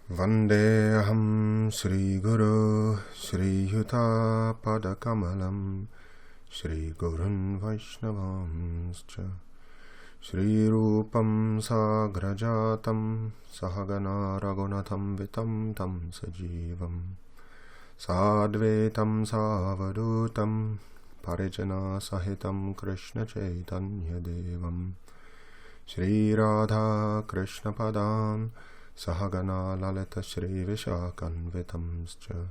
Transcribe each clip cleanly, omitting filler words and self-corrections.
Vandeham Sri Guru Sri Yuta Padakamalam Sri Gurun Vaishnavamscha Shri Rupam Sagrajatam Sahagana Ragunatham Vitam Tam Sajivam Sadvetam Savadutam Parijana Sahitam Krishna Chaitanya Devam Shri Radha Krishna Padam Sahagana Lalita Shri Vishakanvitamscha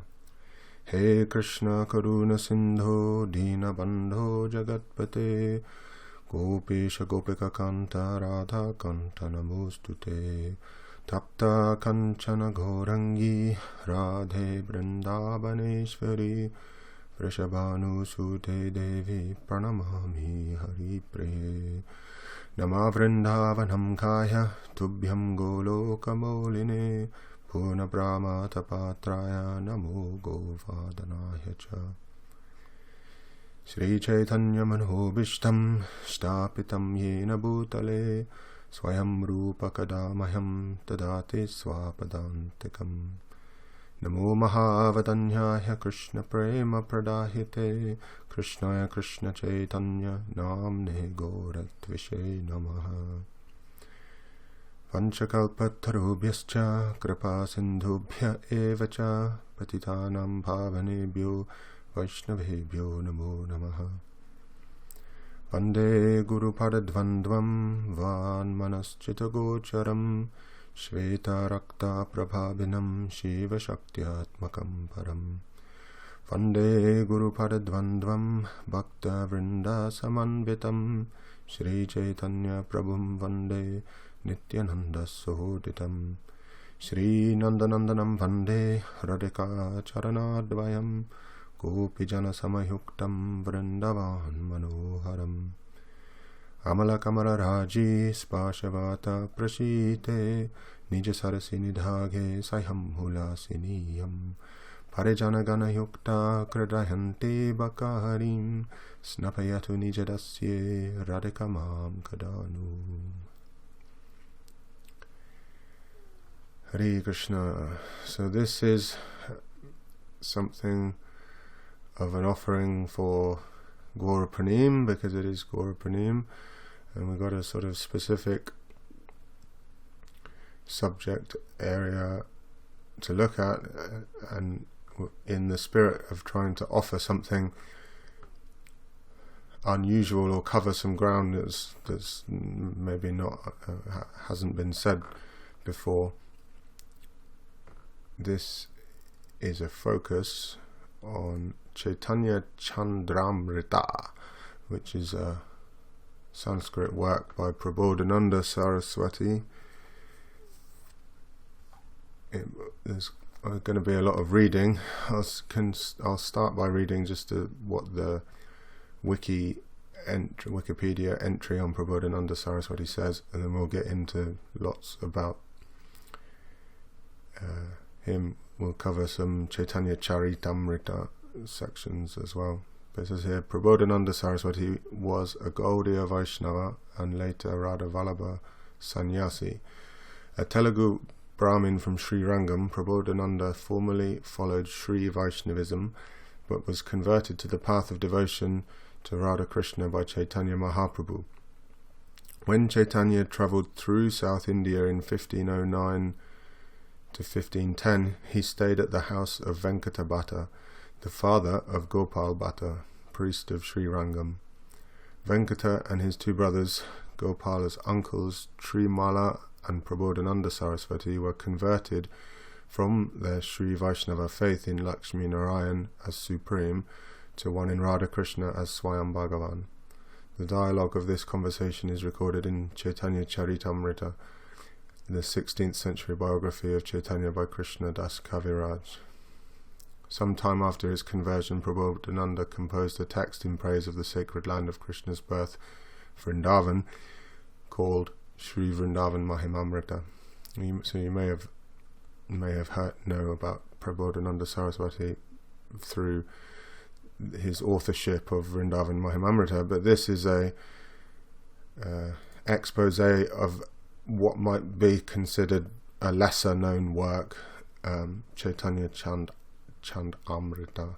He Krishna Karuna Sindho Dina Bandho Jagatpate Gopesha Gopika Kanta Radha Kanta Namostute Tapta Kanchana Gaurangi Radhe Vrindavaneshwari Vrishabhanu Sute Devi Pranamami Hari Priye Nama Vrindavanam Kaya Tubhyam Golokamoline Purna Brahma Tapatraya Namo Govardhanaya Cha Shri Caitanya Manobishtam Shtapitam Yena Bhutale Swayam Rupa Kadamaham Tadati Swapadantikam Namo Mahavadanyaya Krishna Prema Pradahite Krishnaya Krishna Chaitanya Namne Gauratvise Namaha Vanchakalpatarubhyascha Kripa Sindhubhya Evacha Patitanam Bhavanebhyo Vaishnavebhyo Namo Namaha Vande Guru Padadvandvam Van Manaschitagocharam Shveta Rakta Prabhabhinam Shiva Shaktyatmakam Param Vande Guru Padadvandvam Bhakta Vrinda Samanvitam Shri Chaitanya Prabhum Vande Nityananda Soditam Shri Nandanandanam Vande Radhika Charanadvayam Gopijana Samayuktam Vrindavan Manoharam Amala Kamala Raji Spashavata Prashite Nija Sarasini Dhage Sayam Hulasiniyam Parijana Gana Yukta Kradayanti Bakaharim Snapayatu Nijadasye Radhikamam Kadanu. Hare Krishna. So this is something of an offering for Gaura Purnima, because it is Gaura Purnima, and we've got a sort of specific subject area to look at, and in the spirit of trying to offer something unusual or cover some ground that's maybe not hasn't been said before. This is a focus on Caitanya Candramrta, which is a Sanskrit work by Prabodhananda Sarasvati. There's going to be a lot of reading. I'll start by reading just what the Wikipedia entry on Prabodhananda Saraswati says, and then we'll get into lots about him. We'll cover some Caitanya Caritamrita sections as well. But it says here, Prabodhananda Saraswati was a Gaudiya Vaishnava and later Radha Vallabha Sannyasi. A Telugu Brahmin from Sri Rangam, Prabodhananda formerly followed Sri Vaishnavism but was converted to the path of devotion to Radha Krishna by Chaitanya Mahaprabhu. When Chaitanya travelled through South India in 1509 to 1510, he stayed at the house of Venkata Bhatta, the father of Gopal Bhatta, priest of Sri Rangam. Venkata and his two brothers, Gopala's uncles, Trimala and Prabodhananda Saraswati, were converted from their Sri Vaishnava faith in Lakshmi Narayan as supreme to one in Radha Krishna as Swayam Bhagavan. The dialogue of this conversation is recorded in Caitanya Caritamrta, the 16th century biography of Chaitanya by Krishna Das Kaviraj. Some time after his conversion, Prabodhananda composed a text in praise of the sacred land of Krishna's birth, Vrindavan, called Sri Vrindavan Mahimamrita. So you may have know about Prabodhananda Saraswati through his authorship of Vrindavan Mahimamrita, but this is a expose of what might be considered a lesser known work, Caitanya Candramrta,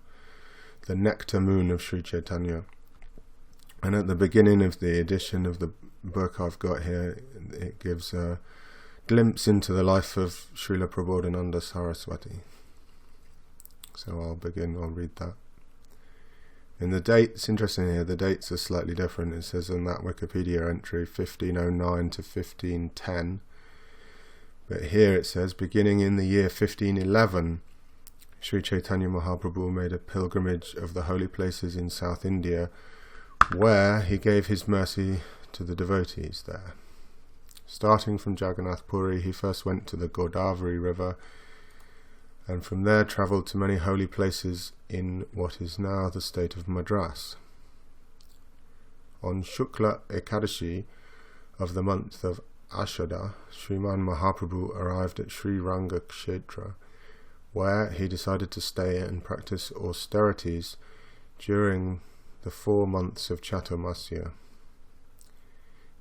the nectar moon of Sri Chaitanya. And at the beginning of the edition of the book I've got here, it gives a glimpse into the life of Srila Prabodhananda Sarasvati. So I'll read that. In the dates, interesting here, the dates are slightly different. It says in that Wikipedia entry 1509 to 1510. But here it says, beginning in the year 1511, Sri Chaitanya Mahaprabhu made a pilgrimage of the holy places in South India, where he gave his mercy to the devotees there. Starting from Jagannath Puri, he first went to the Godavari river, and from there travelled to many holy places in what is now the state of Madras. On Shukla Ekadashi of the month of Ashada, Sriman Mahaprabhu arrived at Sri Ranga Kshetra, where he decided to stay and practice austerities during the 4 months of Chaturmasya.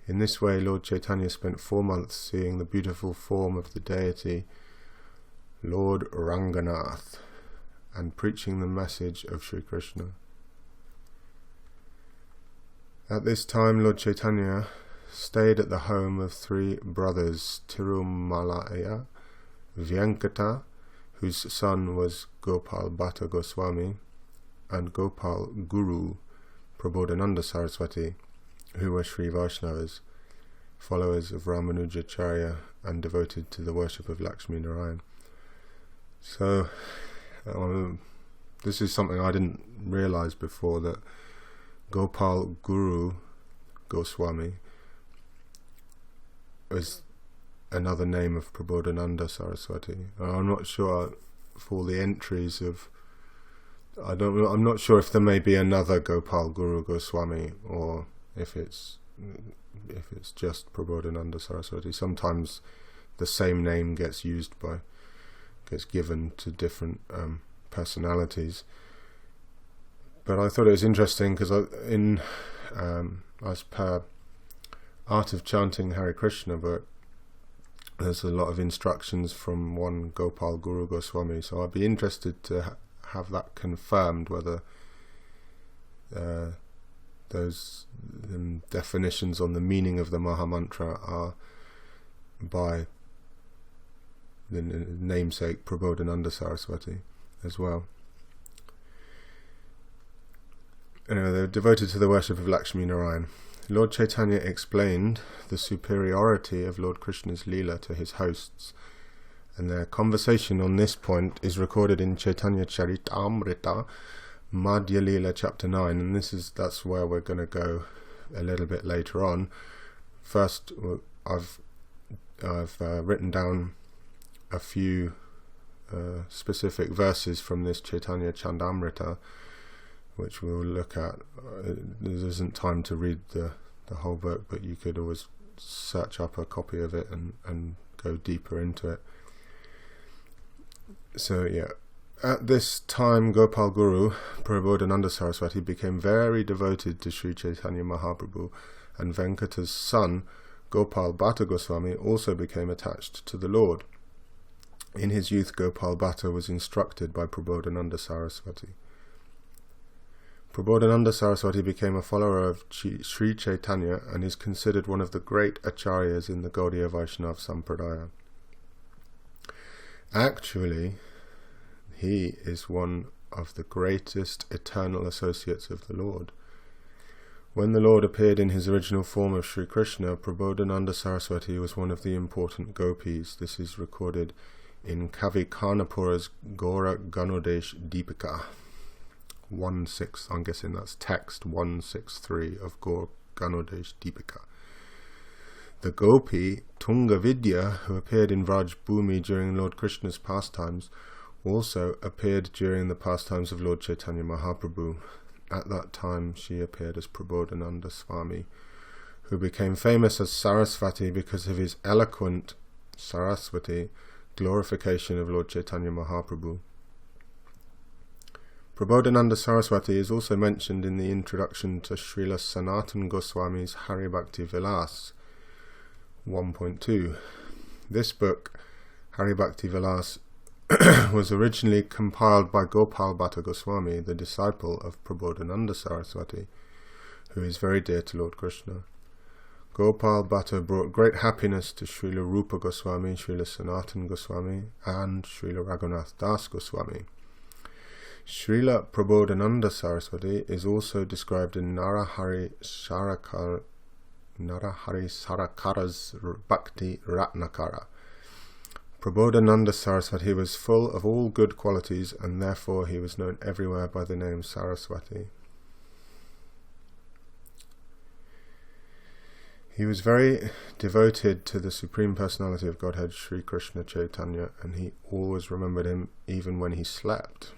In this way, Lord Chaitanya spent 4 months seeing the beautiful form of the deity, Lord Ranganath, and preaching the message of Sri Krishna. At this time, Lord Chaitanya stayed at the home of 3 brothers, Tirumalaya, Vyankata, whose son was Gopal Bhatta Goswami, and Gopal Guru Prabodhananda Sarasvati, who were Sri Vaishnavas, followers of Ramanujacharya and devoted to the worship of Lakshmi Narayan. So, this is something I didn't realise before, that Gopal Guru Goswami is another name of Prabodhananda Saraswati. I'm not sure for the entries of, I'm not sure if there may be another Gopal Guru Goswami, or if it's just Prabodhananda Saraswati. Sometimes the same name gets given to different personalities. But I thought it was interesting because as per Art of Chanting Hare Krishna book, there's a lot of instructions from one Gopal Guru Goswami, so I'd be interested to have that confirmed, whether those definitions on the meaning of the Mahamantra are by the namesake Prabodhananda Saraswati as well. Anyway, they're devoted to the worship of Lakshmi Narayan. Lord Chaitanya explained the superiority of Lord Krishna's Leela to his hosts, and their conversation on this point is recorded in Caitanya Candramrta, Madhya Leela chapter 9, and that's where we're going to go a little bit later on. First, I've written down a few specific verses from this Caitanya Candramrta, which we'll look at. There isn't time to read the whole book, but you could always search up a copy of it and go deeper into it. So yeah, at this time Gopal Guru Prabodhananda Saraswati became very devoted to Sri Chaitanya Mahaprabhu, and Venkata's son Gopal Bhatta Goswami also became attached to the Lord. In his youth, Gopal Bhatta was instructed by Prabodhananda Saraswati. Prabodhananda Saraswati became a follower of Sri Chaitanya and is considered one of the great acharyas in the Gaudiya Vaishnava Sampradaya. Actually, he is one of the greatest eternal associates of the Lord. When the Lord appeared in his original form of Sri Krishna, Prabodhananda Saraswati was one of the important gopis. This is recorded in Kavi Karnapura's Gaura Ganodesh Deepika 1.6, I'm guessing that's text 163 of Gaura Ganodesh Deepika. The gopi Tunga Vidya, who appeared in Vraj Bhumi during Lord Krishna's pastimes, also appeared during the pastimes of Lord Chaitanya Mahaprabhu. At that time she appeared as Prabodhananda Swami, who became famous as Sarasvati because of his eloquent Sarasvati glorification of Lord Chaitanya Mahaprabhu. Prabodhananda Saraswati is also mentioned in the introduction to Srila Sanatan Goswami's Hari Bhakti Vilas 1.2. This book Hari Bhakti Vilas was originally compiled by Gopal Bhatta Goswami, the disciple of Prabodhananda Sarasvati, who is very dear to Lord Krishna. Gopal Bhatta brought great happiness to Srila Rupa Goswami, Srila Sanatan Goswami, and Srila Raghunath Das Goswami. Srila Prabodhananda Saraswati is also described in Narahari Sarakara's Bhakti Ratnakara. Prabodhananda Saraswati was full of all good qualities, and therefore he was known everywhere by the name Saraswati. He was very devoted to the Supreme Personality of Godhead, Sri Krishna Chaitanya, and he always remembered him even when he slept.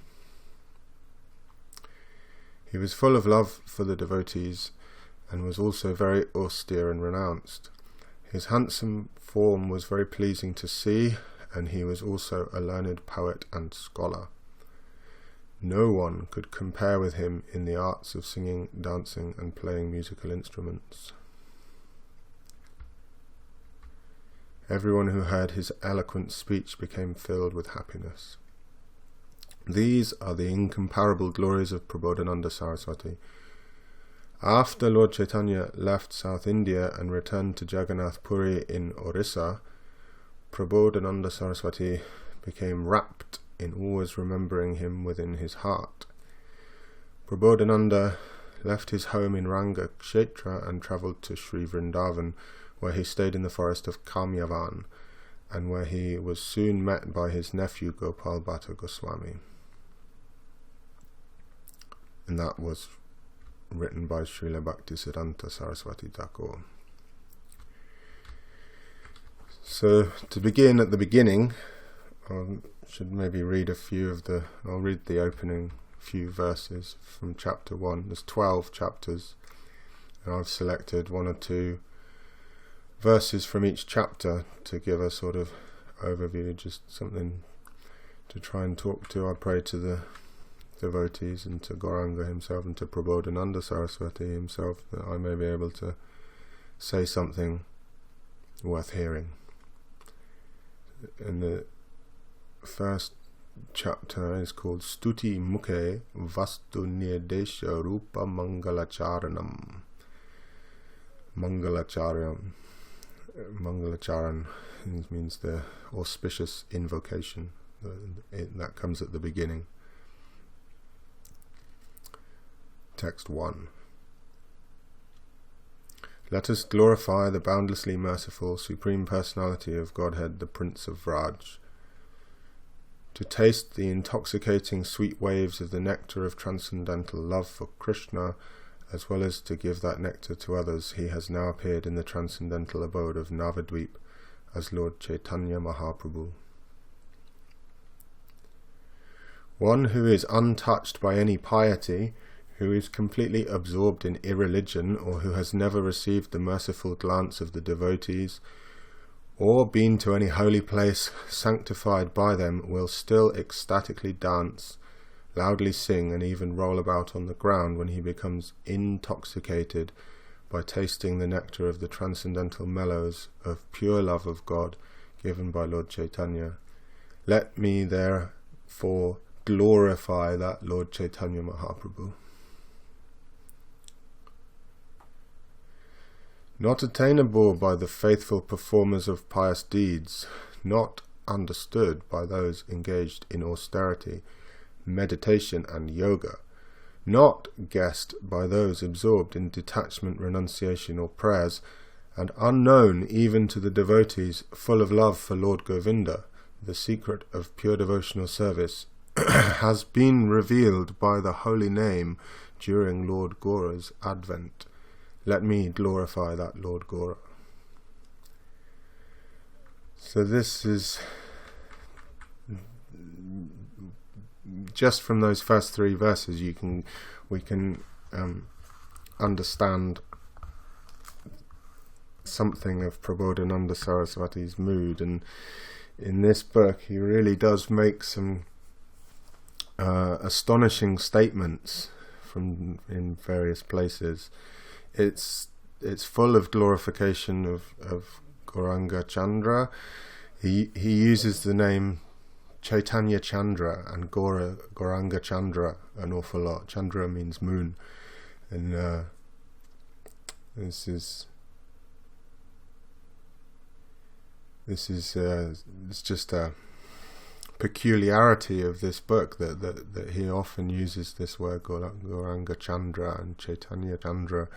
He was full of love for the devotees and was also very austere and renounced. His handsome form was very pleasing to see, and he was also a learned poet and scholar. No one could compare with him in the arts of singing, dancing, and playing musical instruments. Everyone who heard his eloquent speech became filled with happiness. These are the incomparable glories of Prabodhananda Saraswati. After Lord Chaitanya left South India and returned to Jagannath Puri in Orissa, Prabodhananda Saraswati became rapt in always remembering him within his heart. Prabodhananda left his home in Ranga Kshetra and travelled to Sri Vrindavan, where he stayed in the forest of Kamyavan, and where he was soon met by his nephew Gopal Bhatta Goswami. And that was written by Srila Bhaktisiddhanta Saraswati Thakur. So, to begin at the beginning, I should maybe read I'll read the opening few verses from chapter 1. There's 12 chapters, and I've selected one or two verses from each chapter to give a sort of overview, just something to try and talk to. I pray to the devotees and to Gauranga himself and to Prabodhananda Saraswati himself that I may be able to say something worth hearing. And the first chapter is called Stuti Mukhe Vastu Nirdesha Rupa Mangalacharanam. Mangalacharan means the auspicious invocation. That comes at the beginning. Text 1. Let us glorify the boundlessly merciful Supreme Personality of Godhead, the Prince of Vraj. To taste the intoxicating sweet waves of the nectar of transcendental love for Krishna, as well as to give that nectar to others, he has now appeared in the transcendental abode of Navadvip as Lord Chaitanya Mahaprabhu. One who is untouched by any piety, who is completely absorbed in irreligion, or who has never received the merciful glance of the devotees, or been to any holy place sanctified by them, will still ecstatically dance, loudly sing, and even roll about on the ground when he becomes intoxicated by tasting the nectar of the transcendental mellows of pure love of God given by Lord Chaitanya. Let me therefore glorify that Lord Chaitanya Mahaprabhu. Not attainable by the faithful performers of pious deeds, not understood by those engaged in austerity, meditation and yoga, not guessed by those absorbed in detachment, renunciation or prayers, and unknown even to the devotees full of love for Lord Govinda, the secret of pure devotional service has been revealed by the holy name during Lord Gaura's advent. Let me glorify that Lord Gaura. So this is just from those first three verses. We can understand something of Prabodhananda Saraswati's mood, and in this book he really does make some astonishing statements in various places. It's full of glorification of Gauranga Chandra. he uses the name Caitanya Candra and Gauranga Candra an awful lot. Chandra means moon, and this is it's just a peculiarity of this book that he often uses this word Gauranga Candra and Caitanya Candra,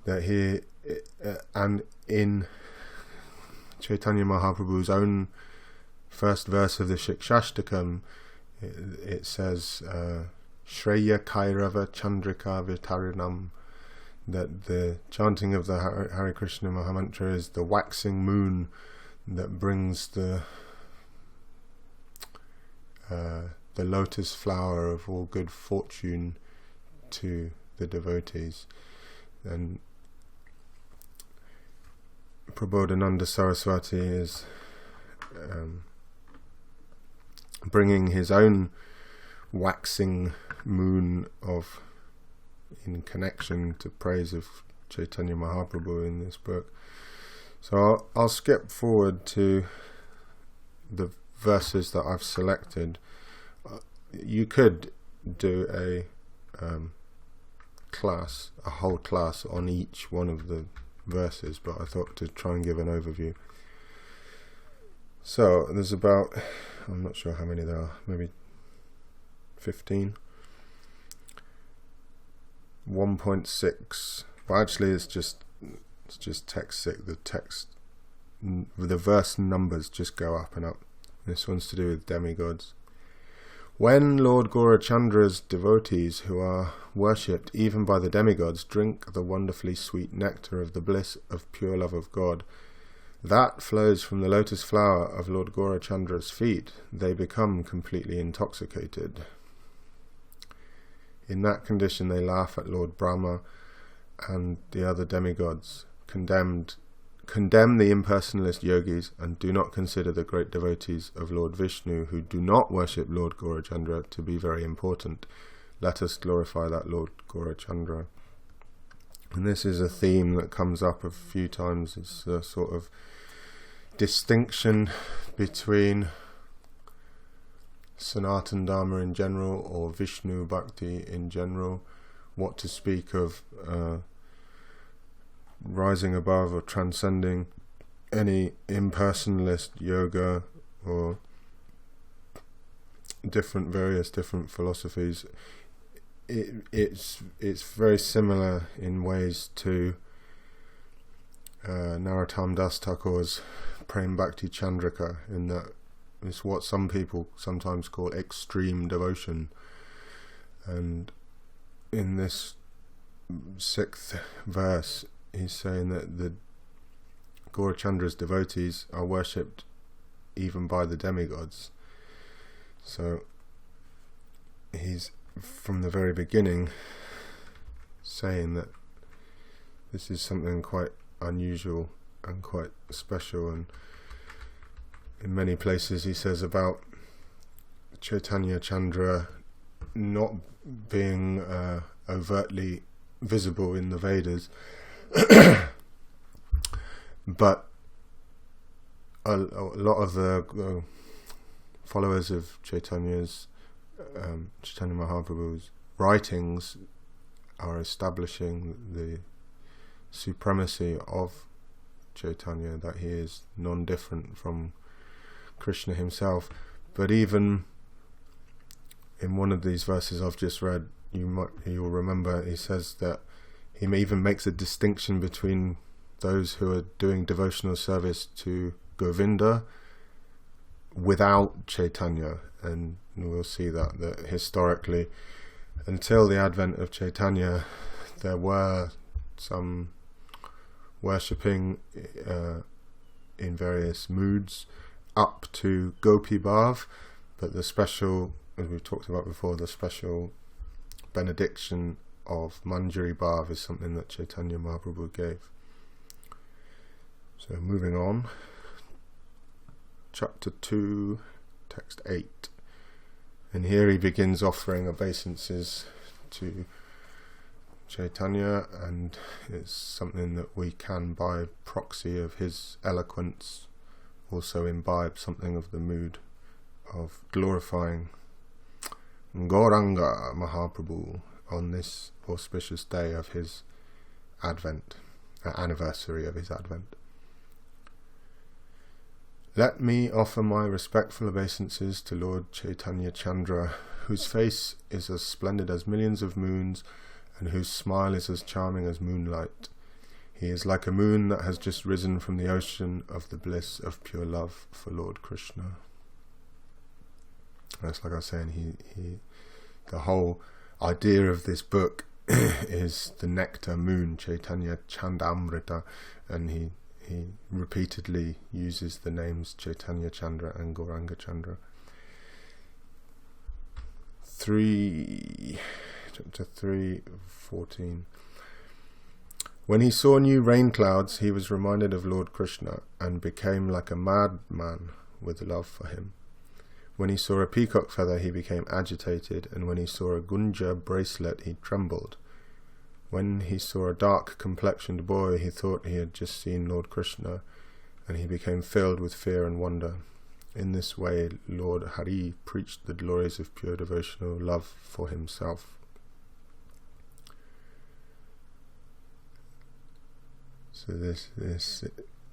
that he and in Chaitanya Mahaprabhu's own first verse of the Shikshashtakam, it says Shreya Kairava Chandrika Vitarinam, that the chanting of the Hare Krishna Mahamantra is the waxing moon that brings the lotus flower of all good fortune to the devotees. And Prabodhananda Sarasvati is bringing his own waxing moon in connection to praise of Chaitanya Mahaprabhu in this book. So I'll skip forward to the verses that I've selected. You could do a whole class on each one of the verses, but I thought to try and give an overview. So there's about, I'm not sure how many there are, maybe 15. 1.6. Well, actually it's just text 6. The verse numbers just go up and up. This one's to do with demigods. When Lord Gaurachandra's devotees, who are worshipped even by the demigods, drink the wonderfully sweet nectar of the bliss of pure love of God, that flows from the lotus flower of Lord Gaurachandra's feet, they become completely intoxicated. In that condition they laugh at Lord Brahma and the other demigods, condemn the impersonalist yogis, and do not consider the great devotees of Lord Vishnu who do not worship Lord Gaurachandra to be very important. Let us glorify that Lord Gaurachandra. And this is a theme that comes up a few times. It's a sort of distinction between Sanatana Dharma in general or Vishnu Bhakti in general, what to speak of rising above or transcending any impersonalist yoga or various different philosophies. It's very similar in ways to Narottam Das Thakur's Prem Bhakti Chandrika, in that it's what some people sometimes call extreme devotion. And in this 6th verse, he's saying that the Gaurachandra's devotees are worshipped even by the demigods. So he's from the very beginning saying that this is something quite unusual and quite special. And in many places he says about Caitanya Candra not being overtly visible in the Vedas, but a lot of the followers of Chaitanya Mahaprabhu's writings are establishing the supremacy of Chaitanya, that he is non-different from Krishna himself. But even in one of these verses I've just read, you'll remember he says that he even makes a distinction between those who are doing devotional service to Govinda without Chaitanya. And we'll see that historically, until the advent of Chaitanya, there were some worshipping in various moods up to Gopi Bhav, but the special, as we've talked about before, the special benediction of Manjari Bhav is something that Chaitanya Mahaprabhu gave. So moving on, chapter 2, text 8, and here he begins offering obeisances to Chaitanya, and it's something that we can, by proxy of his eloquence, also imbibe something of the mood of glorifying Gauranga Mahaprabhu on this auspicious day of his advent, anniversary of his advent. Let me offer my respectful obeisances to Lord Caitanya Candra, whose face is as splendid as millions of moons, and whose smile is as charming as moonlight. He is like a moon that has just risen from the ocean of the bliss of pure love for Lord Krishna. That's like I was saying, the whole idea of this book is the nectar moon, Caitanya Candramrta, and he repeatedly uses the names Caitanya Candra and Gauranga Candra. Chapter 3:14. When he saw new rain clouds, he was reminded of Lord Krishna and became like a madman with love for him. When he saw a peacock feather, he became agitated, and when he saw a gunja bracelet, he trembled. When he saw a dark-complexioned boy, he thought he had just seen Lord Krishna, and he became filled with fear and wonder. In this way, Lord Hari preached the glories of pure devotional love for himself. So this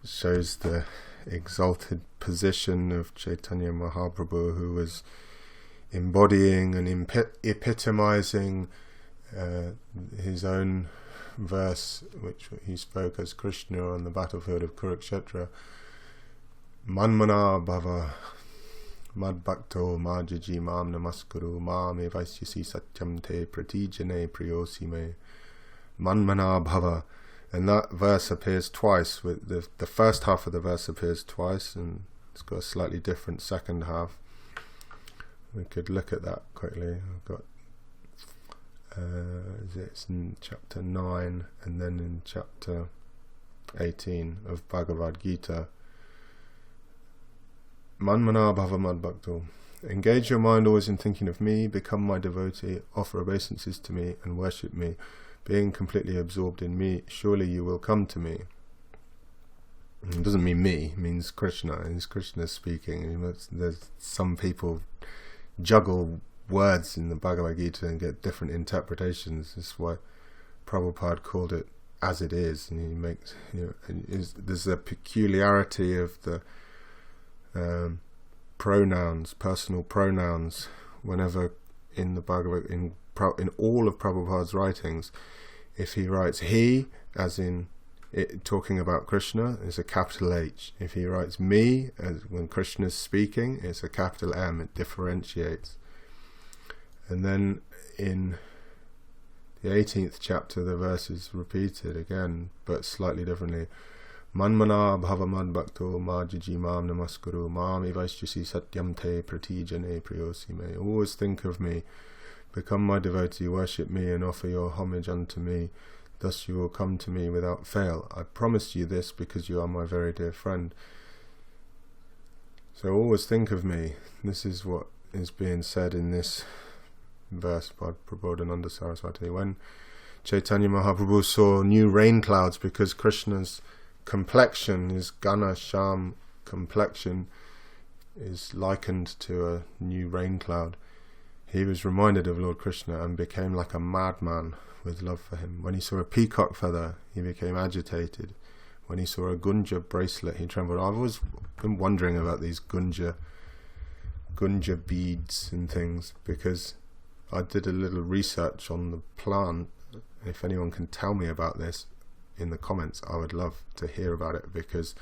shows the exalted position of Chaitanya Mahaprabhu, who was embodying and epitomizing his own verse, which he spoke as Krishna on the battlefield of Kurukshetra. Manmana bhava madbhakto majaji mam namaskuru mam evasyasi satyam te pratijane priyosi me. Manmana bhava. And that verse appears twice. With the first half of the verse appears twice, and it's got a slightly different second half. We could look at that quickly. I've got it's in chapter 9 and then in chapter 18 of Bhagavad Gita. Manmana bhava madbhakto. Engage your mind always in thinking of me, become my devotee, offer obeisances to me, and worship me. Being completely absorbed in me, surely you will come to me. It doesn't mean me, it means Krishna. It's Krishna speaking. There's some people juggle words in the Bhagavad Gita and get different interpretations. This is why Prabhupada called it as it is. And he makes, there's a peculiarity of the pronouns, personal pronouns, whenever in the Bhagavad, in all of Prabhupada's writings, if he writes he, as in talking about Krishna, it's a capital H. If he writes me, as when Krishna's speaking, it's a capital M. It differentiates. And then in the 18th chapter, the verse is repeated again, but slightly differently. Manmana bhavamad bhakto majaji mam namaskuru mam evasyasi satyam te pratijane priyosi me. Always think of me, become my devotee, worship me, and offer your homage unto me. Thus you will come to me without fail. I promise you this because you are my very dear friend. So always think of me. This is what is being said in this verse by Prabodhananda Sarasvati. When Chaitanya Mahaprabhu saw new rain clouds, because Krishna's complexion, his Gana Sham complexion, is likened to a new rain cloud, he was reminded of Lord Krishna and became like a madman with love for him. When he saw a peacock feather, he became agitated. When he saw a gunja bracelet, he trembled. I've always been wondering about these gunja beads and things, because I did a little research on the plant. If anyone can tell me about this in the comments, I would love to hear about it, because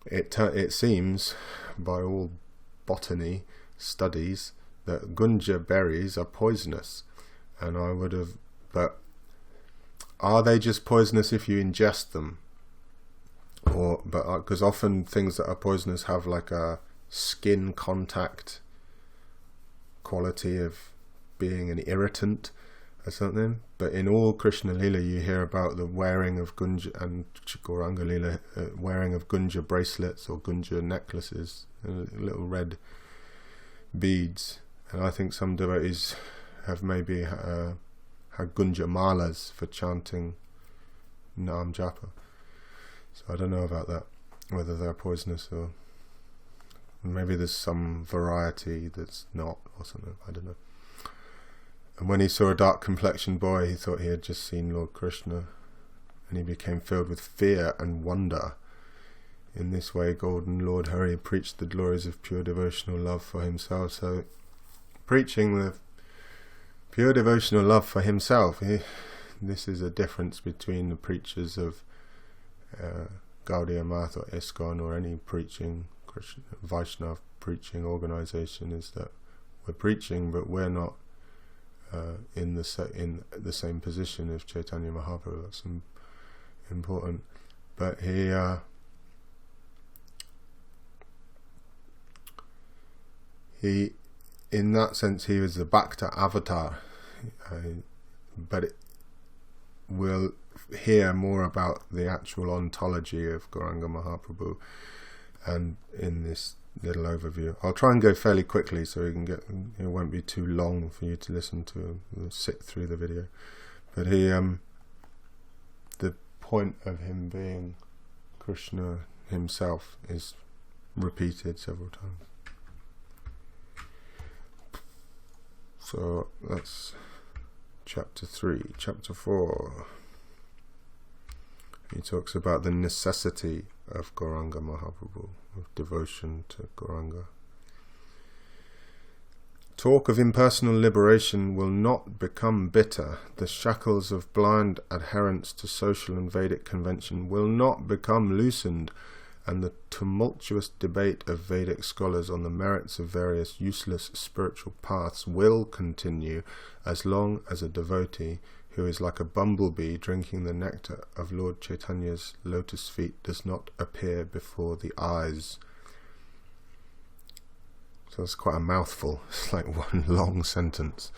it seems, by all botany studies, that gunja berries are poisonous, and I would have, but are they just poisonous if you ingest them? Or, but because often things that are poisonous have like a skin contact quality of being an irritant or something. But in all Krishna Lila, you hear about the wearing of gunja, and Gauranga Lila, wearing of gunja bracelets or gunja necklaces, little red beads. And I think some devotees have maybe had gunja malas for chanting Nam Japa. So I don't know about that, whether they're poisonous or Maybe there's some variety that's not, or something, I don't know. And when he saw a dark-complexioned boy, he thought he had just seen Lord Krishna, and he became filled with fear and wonder. In this way, Golden Lord Hari preached the glories of pure devotional love for himself. So, preaching the pure devotional love for himself, this is a difference between the preachers of Gaudiya Math or ISKCON or any preaching, Krishna, Vaishnava preaching organisation, is that we're preaching, but we're not in the same position as Chaitanya Mahaprabhu. That's important. But he in that sense, he was the Bhakta avatar, but we'll hear more about the actual ontology of Gauranga Mahaprabhu and in this little overview. I'll try and go fairly quickly so you can get, it won't be too long for you to listen to, sit through the video. But he, the point of him being Krishna himself is repeated several times. So that's chapter 3. Chapter 4, he talks about the necessity of Gauranga Mahaprabhu, of devotion to Gauranga. Talk of impersonal liberation will not become bitter. The shackles of blind adherence to social and Vedic convention will not become loosened, and the tumultuous debate of Vedic scholars on the merits of various useless spiritual paths will continue as long as a devotee who is like a bumblebee drinking the nectar of Lord Chaitanya's lotus feet does not appear before the eyes. So it's quite a mouthful. It's like one long sentence.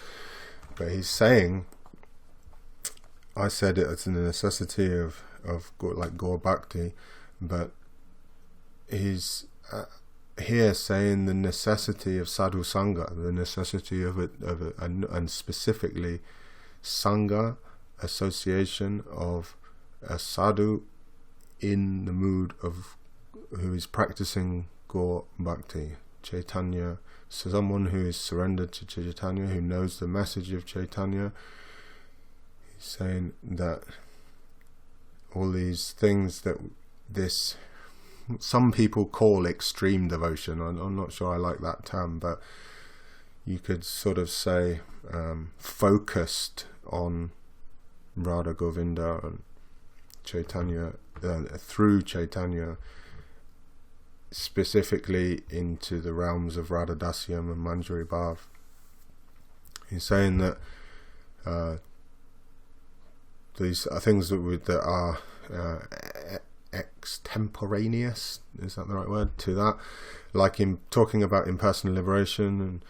But he's saying, I said it as a necessity of like Gaur Bhakti, but he's here saying the necessity of sadhu sangha, the necessity of it, and specifically sangha, association of a sadhu in the mood of who is practicing Gaur Bhakti, Chaitanya, someone who is surrendered to Chaitanya, who knows the message of Chaitanya. He's saying that all these things that this some people call extreme devotion, I'm not sure I like that term, but you could sort of say focused on Radha Govinda and Chaitanya, through Chaitanya, specifically into the realms of Radha Dasyam and Manjari Bhav. He's saying that these are things that are extemporaneous, is that the right word, to that, like in talking about impersonal liberation and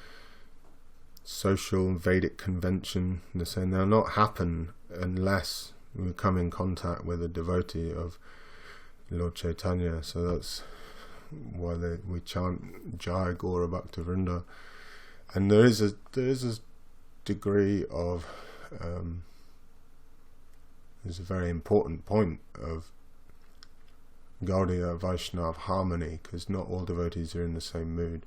social and Vedic convention. They're saying they'll not happen unless we come in contact with a devotee of Lord Chaitanya. So that's why we chant Jai Gaura Bhakta Vrinda. And there is a degree of there's a very important point of Gaudiya Vaishnava harmony, because not all devotees are in the same mood.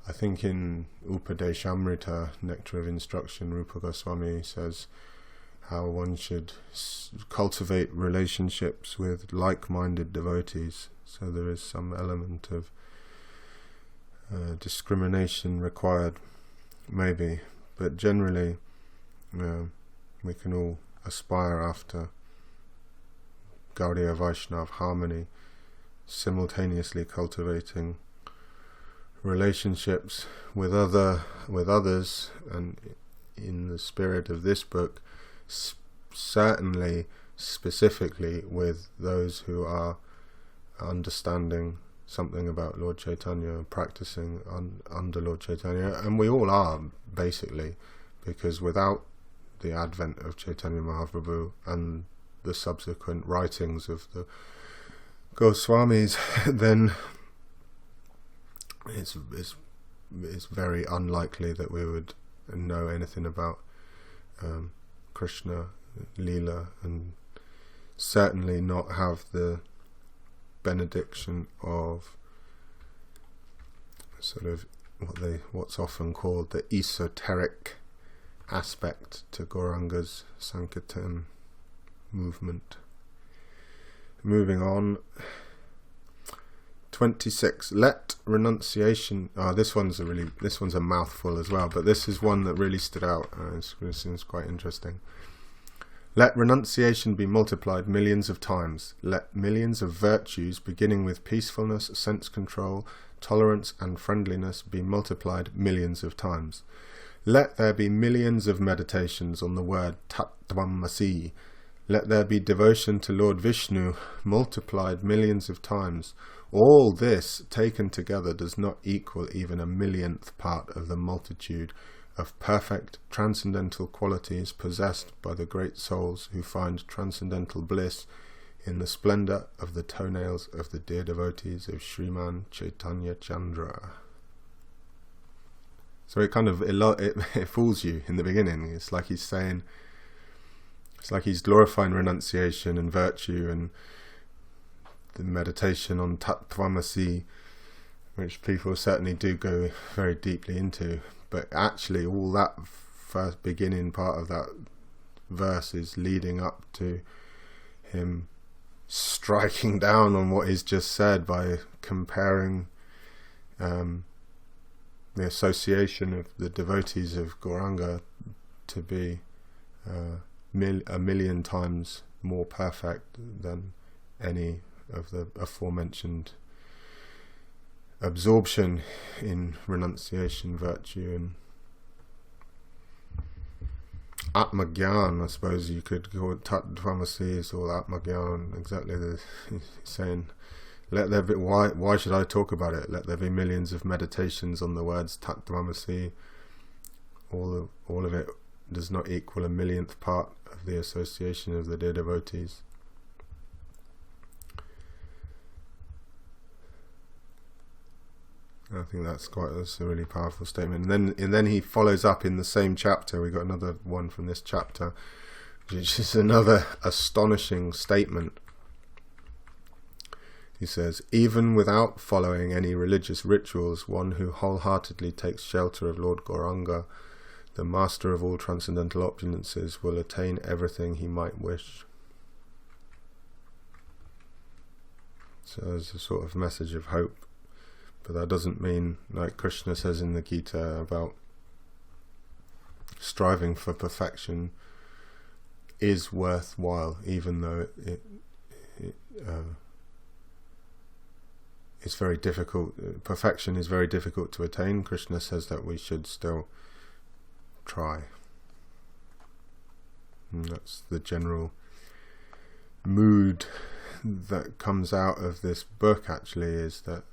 I think in Upadeshamrita, Nectar of Instruction, Rupa Goswami says how one should cultivate relationships with like-minded devotees. So there is some element of discrimination required, maybe, but generally we can all aspire after Gaudiya Vaishnava harmony, simultaneously cultivating relationships with others, and in the spirit of this book, certainly specifically with those who are understanding something about Lord Chaitanya, practicing under Lord Chaitanya, and we all are, basically, because without the advent of Chaitanya Mahaprabhu and the subsequent writings of the Goswamis, then it's very unlikely that we would know anything about Krishna, Leela, and certainly not have the benediction of sort of what's often called the esoteric aspect to Gauranga's Sankirtan movement. Moving on. 26. Let renunciation. This one's a mouthful as well, but this is one that really stood out. It seems quite interesting. Let renunciation be multiplied millions of times. Let millions of virtues, beginning with peacefulness, sense control, tolerance, and friendliness, be multiplied millions of times. Let there be millions of meditations on the word Tattvamasi. Let there be devotion to Lord Vishnu multiplied millions of times. All this taken together does not equal even a millionth part of the multitude of perfect transcendental qualities possessed by the great souls who find transcendental bliss in the splendour of the toenails of the dear devotees of Sriman Caitanya Candramrta. So it fools you in the beginning. It's like he's glorifying renunciation and virtue and the meditation on Tattvamasi, which people certainly do go very deeply into. But actually all that first beginning part of that verse is leading up to him striking down on what he's just said by comparing the association of the devotees of Gauranga to be a million times more perfect than any of the aforementioned absorption in renunciation, virtue, and Atmagyan. I suppose you could call it Tattvamasi is all Atmagyan. Exactly, he's saying, let there be. Why should I talk about it? Let there be millions of meditations on the words Tattvamasi. All of it does not equal a millionth part of the association of the dear devotees. I think that's a really powerful statement. And then he follows up in the same chapter. We got another one from this chapter, which is another astonishing statement. He says, even without following any religious rituals, one who wholeheartedly takes shelter of Lord Gauranga, the master of all transcendental opulences, will attain everything he might wish. So there's a sort of message of hope. But that doesn't mean, like Krishna says in the Gita, about striving for perfection is worthwhile, even though it's very difficult. Perfection is very difficult to attain. Krishna says that we should still try. And that's the general mood that comes out of this book, actually, is that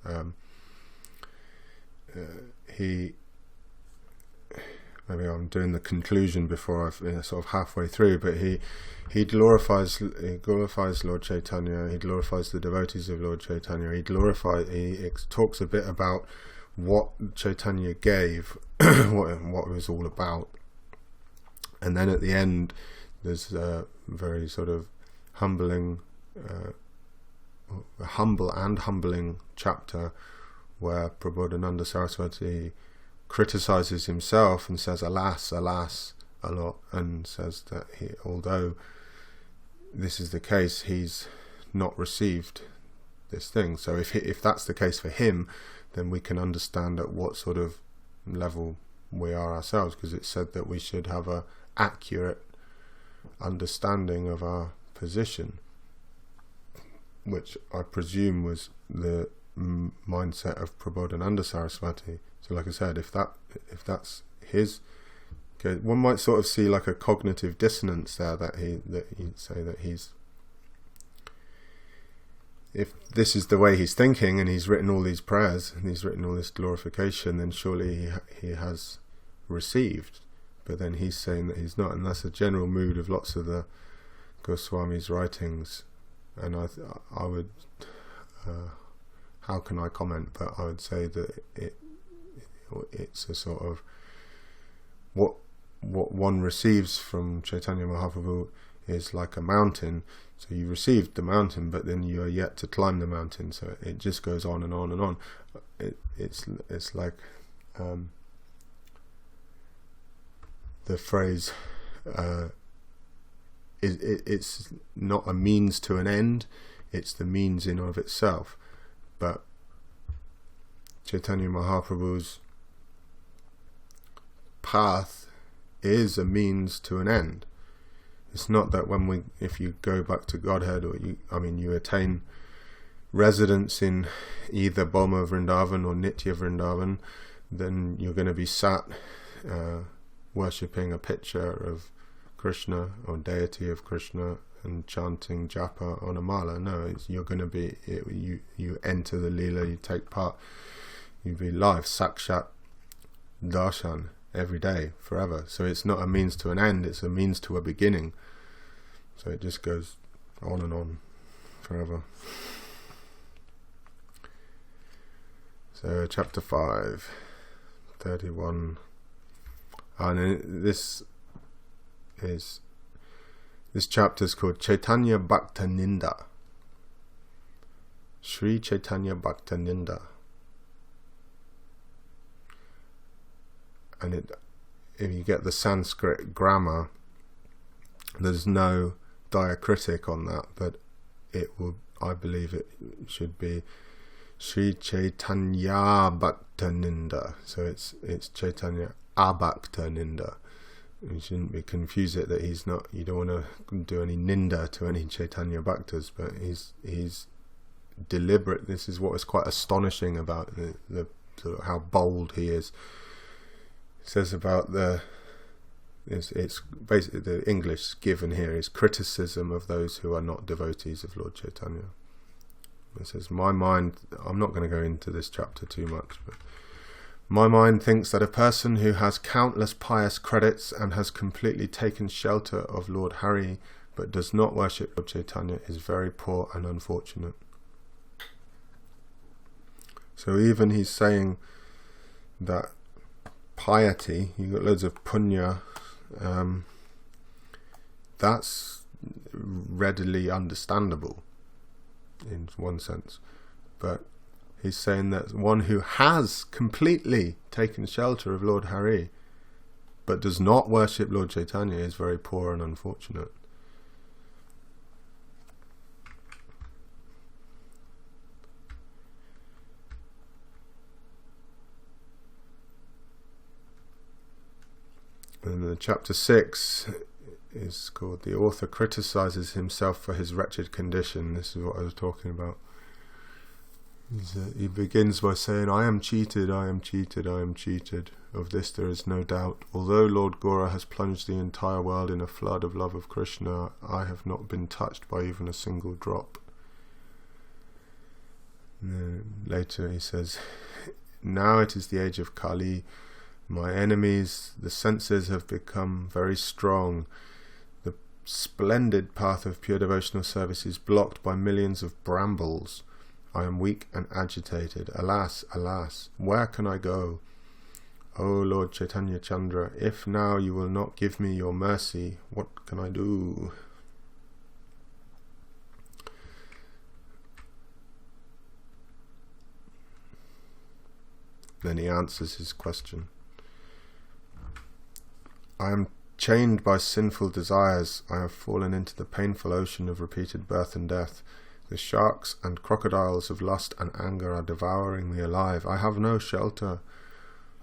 maybe I'm doing the conclusion before I've sort of halfway through, but he glorifies Lord Chaitanya, he glorifies the devotees of Lord Chaitanya, he talks a bit about what Chaitanya gave, what it was all about, and then at the end there's a very sort of humbling chapter where Prabodhananda Sarasvati criticizes himself and says alas, alas a lot, and says that although this is the case, he's not received this thing. So if that's the case for him, then we can understand at what sort of level we are ourselves, because it's said that we should have a accurate understanding of our position, which I presume was the mindset of Prabodhananda Sarasvati. So like I said, if that's his, okay, one might sort of see like a cognitive dissonance there, that he'd say that if this is the way he's thinking and he's written all these prayers and he's written all this glorification, then surely he has received. But then he's saying that he's not, and that's a general mood of lots of the Goswami's writings. And I would how can I comment, but I would say that it's a sort of what one receives from Chaitanya Mahaprabhu is like a mountain. So you received the mountain, but then you are yet to climb the mountain. So it just goes on and on and on. It's like the phrase, it's not a means to an end, it's the means in of itself. But Chaitanya Mahaprabhu's path is a means to an end. It's not that if you go back to Godhead, or you attain residence in either Boma Vrindavan or Nitya Vrindavan, then you're going to be sat worshipping a picture of Krishna or deity of Krishna and chanting japa on a mala. No, you're going to be, you enter the Leela, you take part, you be live, sakshat darshan, every day, forever. So it's not a means to an end, it's a means to a beginning. So it just goes on and on forever. So chapter 5, 31. And this chapter is called Caitanya Bhaktaninda. Sri Caitanya Bhaktaninda. And if you get the Sanskrit grammar, there's no diacritic on that, but I believe it should be Sri Caitanya Bhaktaninda. So it's Chaitanya Abhaktaninda. You shouldn't be confused it that he's not. You don't want to do any ninda to any Chaitanya Bhaktas, but he's deliberate. This is what is quite astonishing about the sort of how bold he is. It says about it's basically the English given here is criticism of those who are not devotees of Lord Chaitanya. It says, my mind, I'm not going to go into this chapter too much, but my mind thinks that a person who has countless pious credits and has completely taken shelter of Lord Hari but does not worship Lord Chaitanya is very poor and unfortunate. So even he's saying that piety, you've got loads of punya, that's readily understandable in one sense, but he's saying that one who has completely taken shelter of Lord Hari but does not worship Lord Chaitanya is very poor and unfortunate. And the chapter 6 is called The Author Criticizes Himself for His Wretched Condition. This is what I was talking about. He begins by saying, I am cheated, I am cheated, I am cheated. Of this there is no doubt. Although Lord Gaura has plunged the entire world in a flood of love of Krishna, I have not been touched by even a single drop. Later he says, now it is the age of Kali. My enemies, the senses, have become very strong. The splendid path of pure devotional service is blocked by millions of brambles. I am weak and agitated. Alas, alas, where can I go? O Lord Caitanya Chandra, if now you will not give me your mercy, what can I do? Then he answers his question. I am chained by sinful desires. I have fallen into the painful ocean of repeated birth and death. The sharks and crocodiles of lust and anger are devouring me alive. I have no shelter.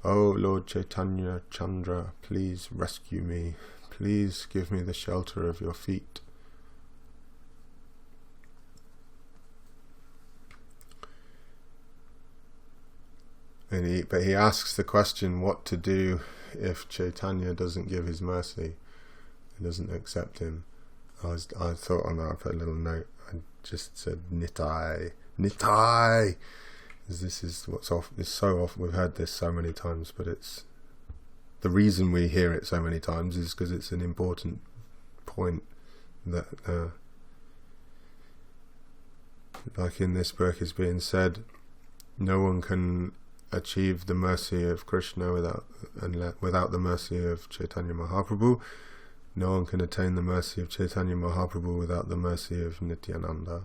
O Lord Caitanya Chandra, please rescue me. Please give me the shelter of your feet. But he asks the question, what to do if Chaitanya doesn't give his mercy, he doesn't accept him. I thought on that, I put a little note. I just said Nitai, Nitai. This is what's off. It's so often we've heard this so many times, but it's the reason we hear it so many times is because it's an important point that, like in this book is being said, no one can achieve the mercy of Krishna without the mercy of Chaitanya Mahaprabhu. No one can attain the mercy of Caitanya Mahaprabhu without the mercy of Nityananda.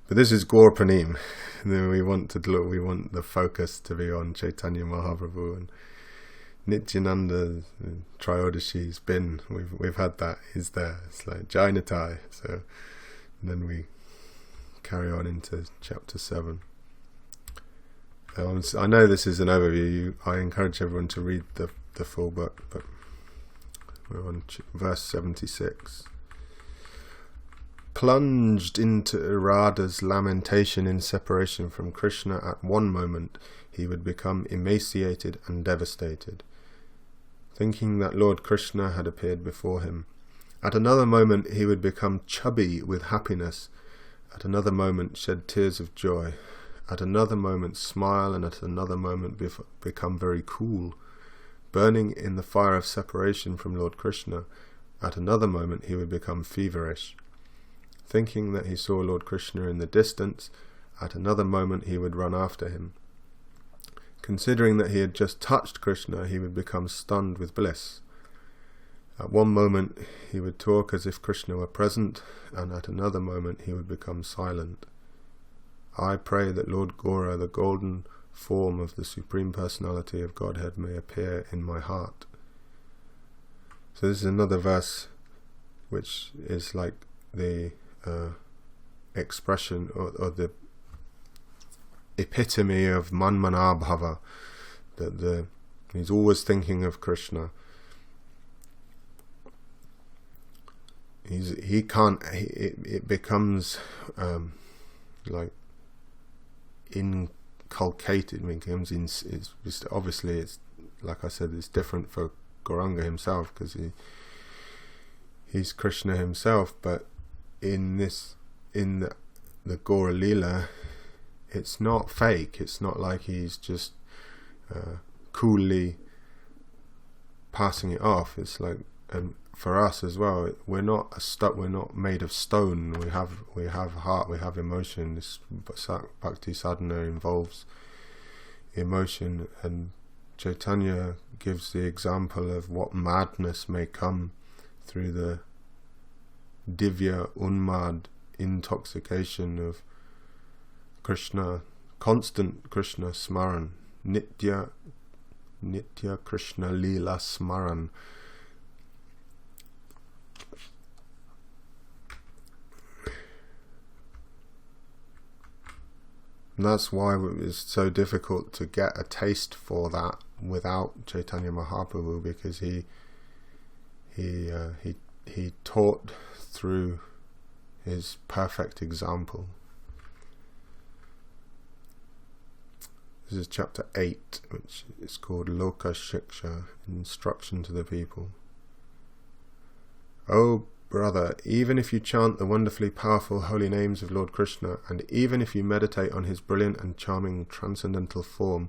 But this is Gaura Purnima. We want the focus to be on Caitanya Mahaprabhu, and Nityananda, Trayodashi's been. We've had that. He's there. It's like Jainatai. So then we carry on into chapter 7. I know this is an overview. I encourage everyone to read the full book, but we're on verse 76. Plunged into Radha's lamentation in separation from Krishna at one moment, he would become emaciated and devastated, thinking that Lord Krishna had appeared before him. At another moment he would become chubby with happiness, at another moment shed tears of joy, at another moment smile, and at another moment become very cool, burning in the fire of separation from Lord Krishna. At another moment he would become feverish, thinking that he saw Lord Krishna in the distance. At another moment he would run after him. Considering that he had just touched Krishna, he would become stunned with bliss. At one moment he would talk as if Krishna were present, and at another moment he would become silent. I pray that Lord Gaura, the golden form of the Supreme Personality of Godhead, may appear in my heart. So this is another verse which is like the expression or the epitome of Manmanabhava, that he's always thinking of Krishna. It becomes like inculcated. Obviously it's like I said, it's different for Gauranga himself because he's Krishna himself, but in the Gaura Leela, it's not fake. It's not like he's just coolly passing it off. It's like, and for us as well, we're not made of stone. We have heart, we have emotion. This bhakti sadhana involves emotion, and Chaitanya gives the example of what madness may come through the divya unmad intoxication of Krishna, constant Krishna smaran, nitya Krishna Leela smaran. And that's why it's so difficult to get a taste for that without Caitanya Mahaprabhu, because he taught through his perfect example. This is chapter 8, which is called Loka Shiksha, instruction to the people. O brother, even if you chant the wonderfully powerful holy names of Lord Krishna, and even if you meditate on his brilliant and charming transcendental form,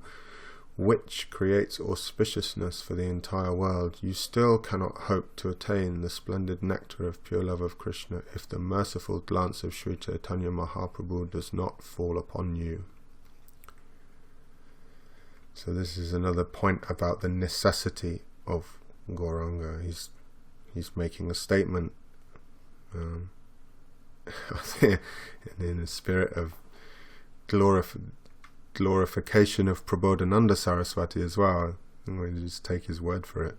which creates auspiciousness for the entire world, you still cannot hope to attain the splendid nectar of pure love of Krishna if the merciful glance of Sri Caitanya Mahaprabhu does not fall upon you. So this is another point about the necessity of Gauranga. He's making a statement in a spirit of glorification of Prabodhananda Sarasvati as well. I'm going to just take his word for it.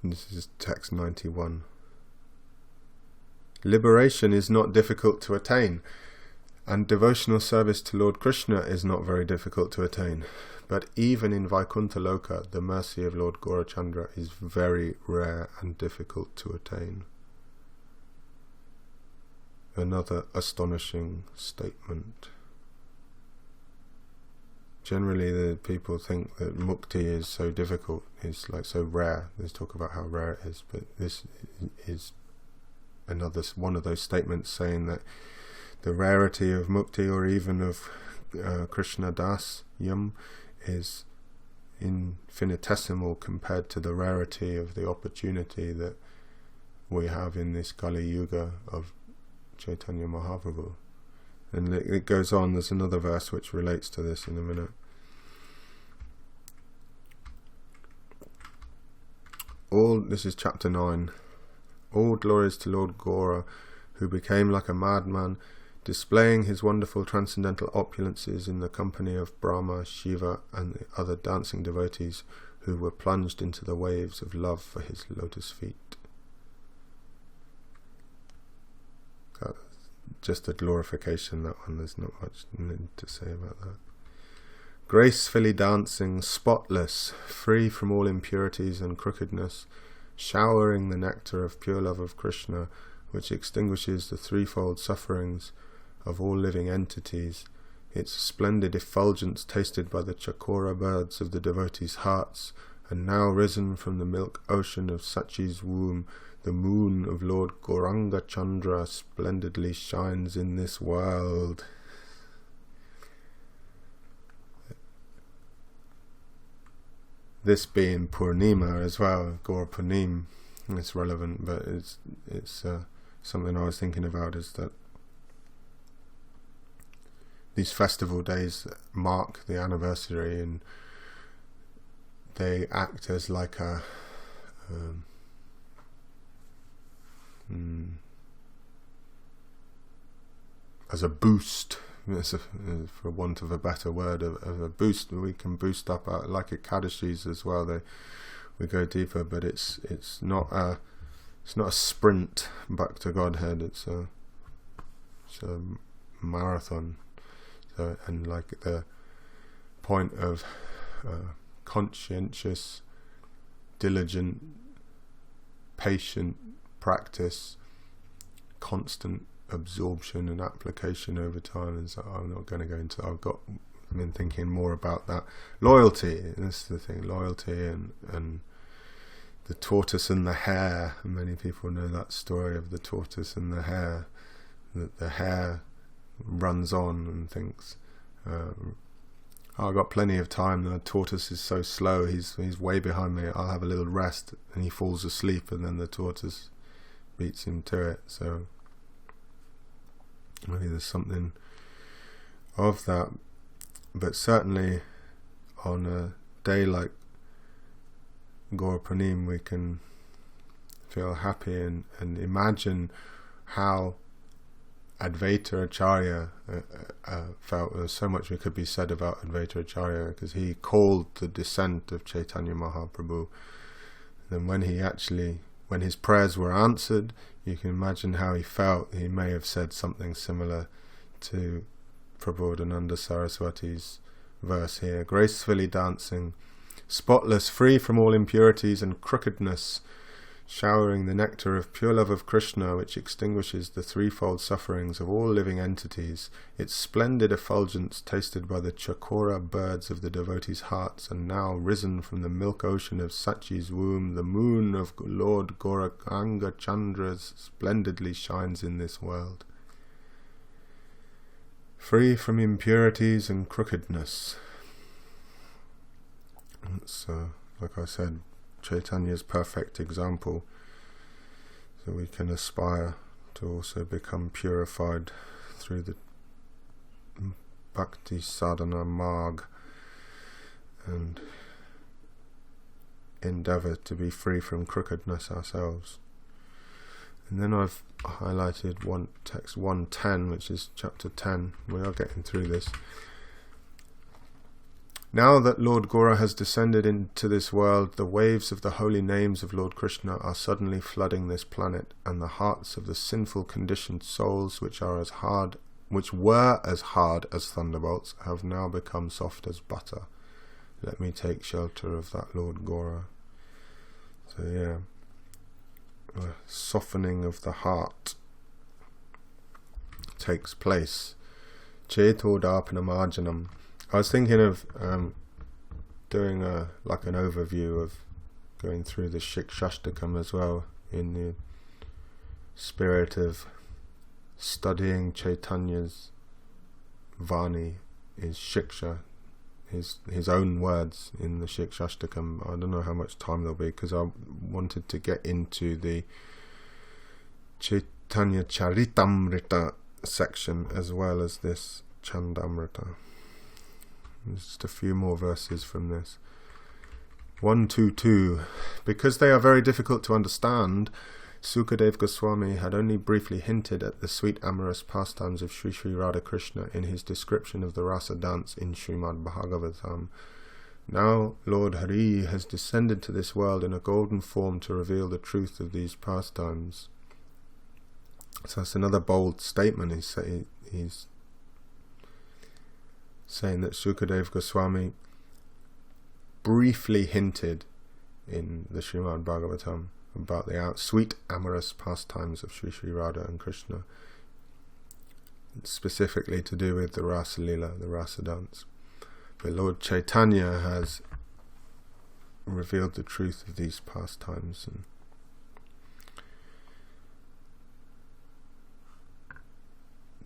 And this is text 91. Liberation is not difficult to attain, and devotional service to Lord Krishna is not very difficult to attain. But even in Vaikuntha Loka, the mercy of Lord Gaurachandra is very rare and difficult to attain. Another astonishing statement. Generally, the people think that mukti is so difficult, it's like so rare. Let's talk about how rare it is, but this is another one of those statements saying that the rarity of mukti, or even of Krishna Das Yam, is infinitesimal compared to the rarity of the opportunity that we have in this Kali Yuga of Caitanya Mahaprabhu. And it goes on. There's another verse which relates to this in a minute. This is chapter 9. All glories to Lord Gaura, who became like a madman, displaying his wonderful transcendental opulences in the company of Brahma, Shiva, and the other dancing devotees who were plunged into the waves of love for his lotus feet. Just a glorification, that one. There's not much need to say about that. Gracefully dancing, spotless, free from all impurities and crookedness, showering the nectar of pure love of Krishna, which extinguishes the threefold sufferings of all living entities, its splendid effulgence tasted by the chakora birds of the devotees' hearts, and now risen from the milk ocean of Sachi's womb, the moon of Lord Gauranga Chandra splendidly shines in this world. This being Purnima as well, Gaura Purnima, it's relevant, but it's something I was thinking about, is that these festival days mark the anniversary, and they act as like a as a boost, for want of a better word, of a boost. We can boost up like Ekadashis as well. We go deeper, but it's not a sprint back to Godhead. It's a marathon. So, and like the point of conscientious, diligent, patient practice, constant absorption and application over time. And so I'm not going to go into. I've been thinking more about that. Loyalty. That's the thing. Loyalty and the tortoise and the hare. Many people know that story of the tortoise and the hare. That the hare runs on and thinks, I've got plenty of time. The tortoise is so slow. He's way behind me. I'll have a little rest. And he falls asleep, and then the tortoise beats him to it. So maybe there's something of that. But certainly on a day like Gaura Purnima, we can feel happy and imagine how Advaita Acharya felt. There's so much that could be said about Advaita Acharya, because he called the descent of Chaitanya Mahaprabhu. Then when his prayers were answered, you can imagine how he felt. He may have said something similar to Prabodhananda Saraswati's verse here. Gracefully dancing, spotless, free from all impurities and crookedness, showering the nectar of pure love of Krishna, which extinguishes the threefold sufferings of all living entities, its splendid effulgence tasted by the chakora birds of the devotees' hearts, and now risen from the milk ocean of Sachi's womb, the moon of Lord Gauranga Chandra splendidly shines in this world. Free from impurities and crookedness. It's, like I said, Chaitanya's perfect example, so we can aspire to also become purified through the Bhakti Sadhana Marg and endeavour to be free from crookedness ourselves. And then I've highlighted one text 110, which is chapter 10. We are getting through this. Now that Lord Gaura has descended into this world, the waves of the holy names of Lord Krishna are suddenly flooding this planet, and the hearts of the sinful conditioned souls, which were as hard as thunderbolts, have now become soft as butter. Let me take shelter of that Lord Gaura. So yeah, a softening of the heart takes place. Chetodharpanamarjanam. I was thinking of doing an overview of going through the Shikshashtakam as well, in the spirit of studying Chaitanya's Vani, his Shiksha, his own words in the Shikshashtakam. I don't know how much time there'll be, because I wanted to get into the Caitanya Candramrta section as well as this Candramrta. Just a few more verses from this. 122. Because they are very difficult to understand, Sukadeva Goswami had only briefly hinted at the sweet amorous pastimes of Sri Sri Radhakrishna in his description of the rasa dance in Srimad Bhagavatam. Now Lord Hari has descended to this world in a golden form to reveal the truth of these pastimes. So that's another bold statement. He's saying that Sukadeva Goswami briefly hinted in the Srimad Bhagavatam about the sweet amorous pastimes of Sri Sri Radha and Krishna, specifically to do with the Rasa Lila, the Rasa dance. But Lord Chaitanya has revealed the truth of these pastimes. And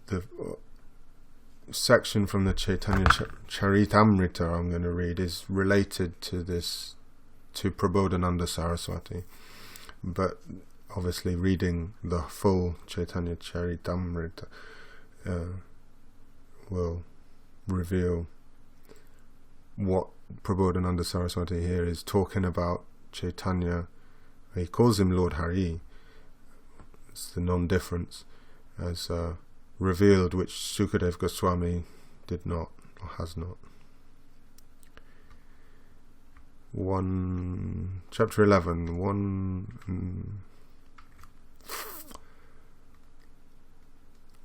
the section from the Caitanya Candramrta I'm going to read is related to Prabodhananda Sarasvati, but obviously reading the full Caitanya Candramrta will reveal what Prabodhananda Saraswati here is talking about. Chaitanya, he calls him Lord Hari. It's the non-difference as revealed, which Sukadeva Goswami did not, or has not. Chapter 11,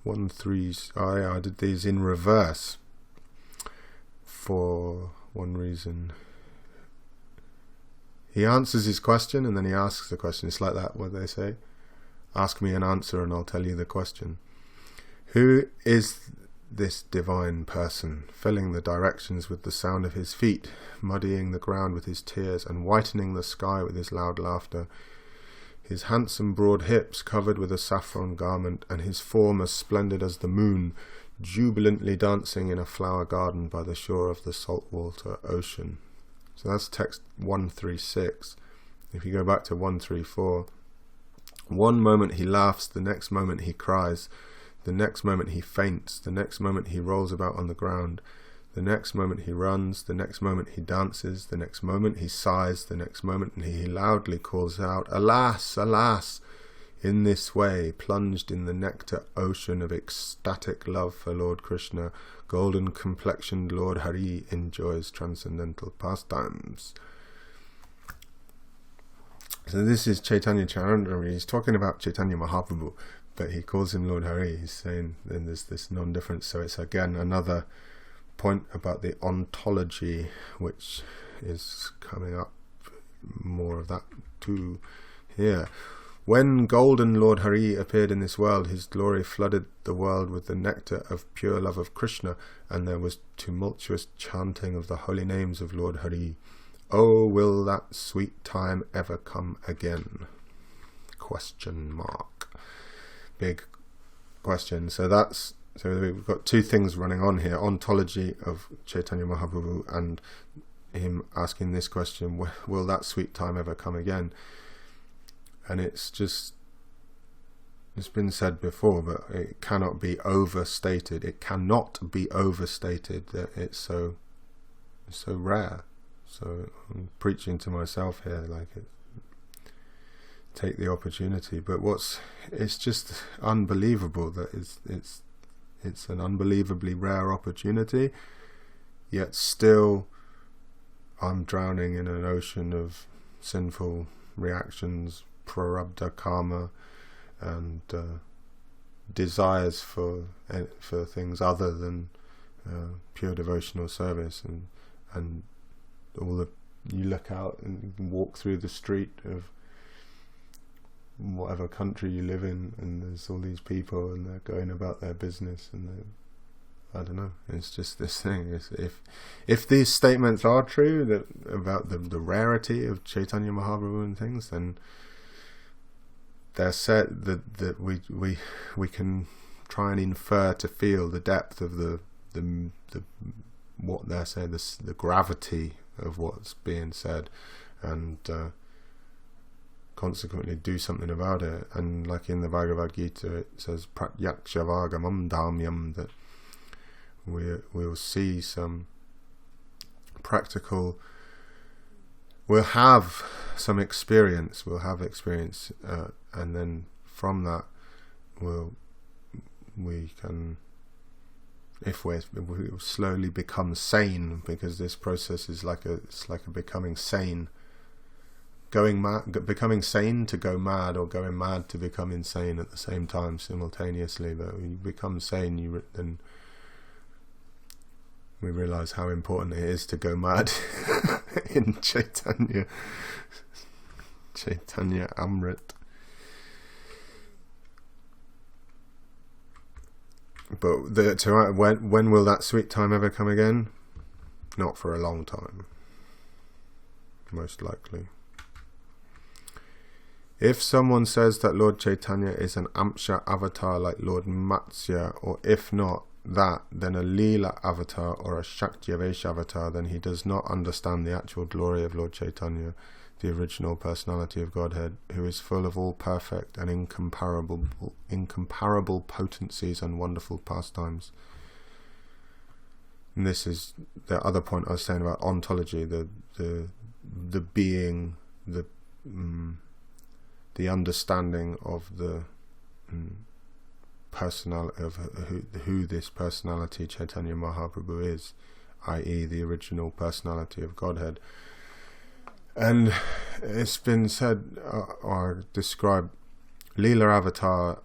1-3. I did these in reverse for one reason. He answers his question and then he asks the question. It's like that, what they say. Ask me an answer and I'll tell you the question. Who is this divine person, filling the directions with the sound of his feet, muddying the ground with his tears, and whitening the sky with his loud laughter? His handsome broad hips covered with a saffron garment, and his form as splendid as the moon, jubilantly dancing in a flower garden by the shore of the saltwater ocean. So that's text 136. If you go back to 134, one moment he laughs, the next moment he cries, the next moment he faints, the next moment he rolls about on the ground, the next moment he runs, the next moment he dances, the next moment he sighs, the next moment he loudly calls out, "Alas, alas!" In this way, plunged in the nectar ocean of ecstatic love for Lord Krishna, golden-complexioned Lord Hari enjoys transcendental pastimes. So this is Caitanya Candramrta. He's talking about Chaitanya Mahaprabhu, but he calls him Lord Hari. He's saying then there's this non-difference. So it's again another point about the ontology, which is coming up, more of that too here. When golden Lord Hari appeared in this world, his glory flooded the world with the nectar of pure love of Krishna, and there was tumultuous chanting of the holy names of Lord Hari. Oh, will that sweet time ever come again? Question mark. Big question. So we've got two things running on here: ontology of Chaitanya Mahaprabhu and him asking this question: will that sweet time ever come again? And it's been said before, but it cannot be overstated. It cannot be overstated that it's so rare. So I'm preaching to myself here, take the opportunity. But it's just unbelievable that it's an unbelievably rare opportunity, yet still I'm drowning in an ocean of sinful reactions, prarabdha karma, and desires for things other than pure devotional service, and you look out and walk through the street of whatever country you live in, and there's all these people and they're going about their business, and I don't know, it's just this thing. If these statements are true about the rarity of Chaitanya Mahaprabhu and things, then they're said that we can try and infer to feel the depth of the what they're saying, the gravity of what's being said, and consequently do something about it. And like in the Bhagavad Gita, it says pratyaksha-vagamam dhamyam, that we'll see some practical, we'll have some experience, and then from that we can, if we'll slowly become sane, because this process is like a becoming sane. Becoming sane to go mad, or going mad to become insane at the same time, simultaneously. But when you become sane, then we realize how important it is to go mad in Caitanya Amrit. But when will that sweet time ever come again? Not for a long time, most likely. If someone says that Lord Chaitanya is an Amsha avatar like Lord Matsya, or if not that, then a Leela avatar or a Shaktiyavesh avatar, then he does not understand the actual glory of Lord Chaitanya, the original personality of Godhead, who is full of all perfect and incomparable potencies and wonderful pastimes. And this is the other point I was saying about ontology, the being, the understanding of the personality of who this personality Chaitanya Mahaprabhu is, i.e. the original personality of Godhead. And it's been said or described, Leela avatar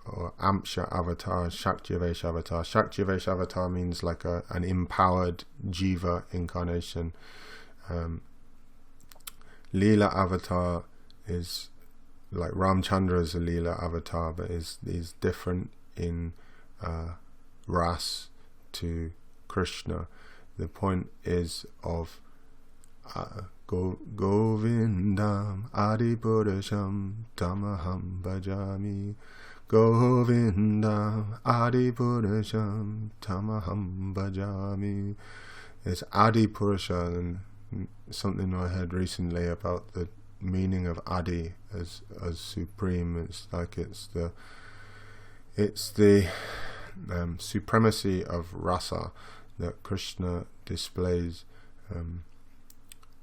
or Amsha avatar, Shaktiyavesh avatar. Shaktiyavesh avatar means like an empowered jiva incarnation. Leela avatar is like Ramchandra is a Leela avatar, but is different in ras to Krishna. The point is of Govindam Adipurasham Tamaham Bhajami. Govindam Adipurasham Tamaham Bhajami. It's Adipurusha, and something I heard recently about the meaning of Adi as supreme. It's like it's the supremacy of rasa, that Krishna displays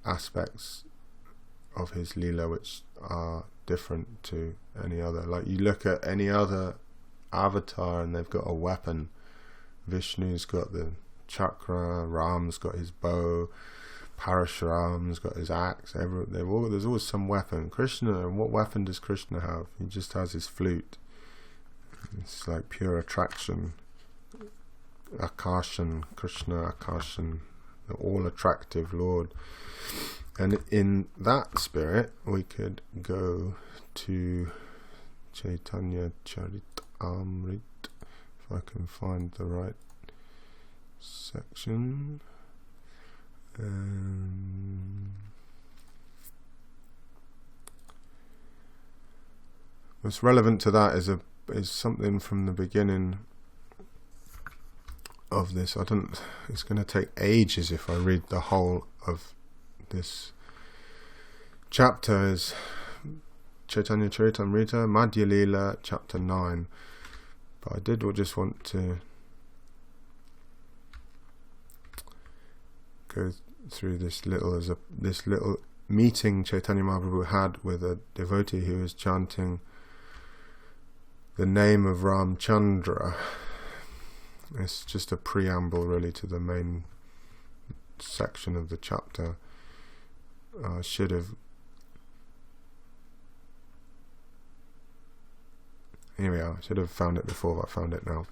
aspects of his Leela which are different to any other. Like you look at any other avatar and they've got a weapon. Vishnu's got the chakra, Ram's got his bow, Parashuram's got his axe. There's always some weapon. Krishna, what weapon does Krishna have? He just has his flute. It's like pure attraction. Akarshan, Krishna Akarshan, the all-attractive Lord. And in that spirit, we could go to Caitanya Candramrta, if I can find the right section. What's relevant to that is something from the beginning of this. It's going to take ages if I read the whole of this chapter. Is Caitanya Candramrta, Madhya Leela, chapter 9. But I did just want to go through this little meeting Chaitanya Mahaprabhu had with a devotee who was chanting the name of Ramchandra. It's just a preamble really to the main section of the chapter. I should have found it before, but I found it now.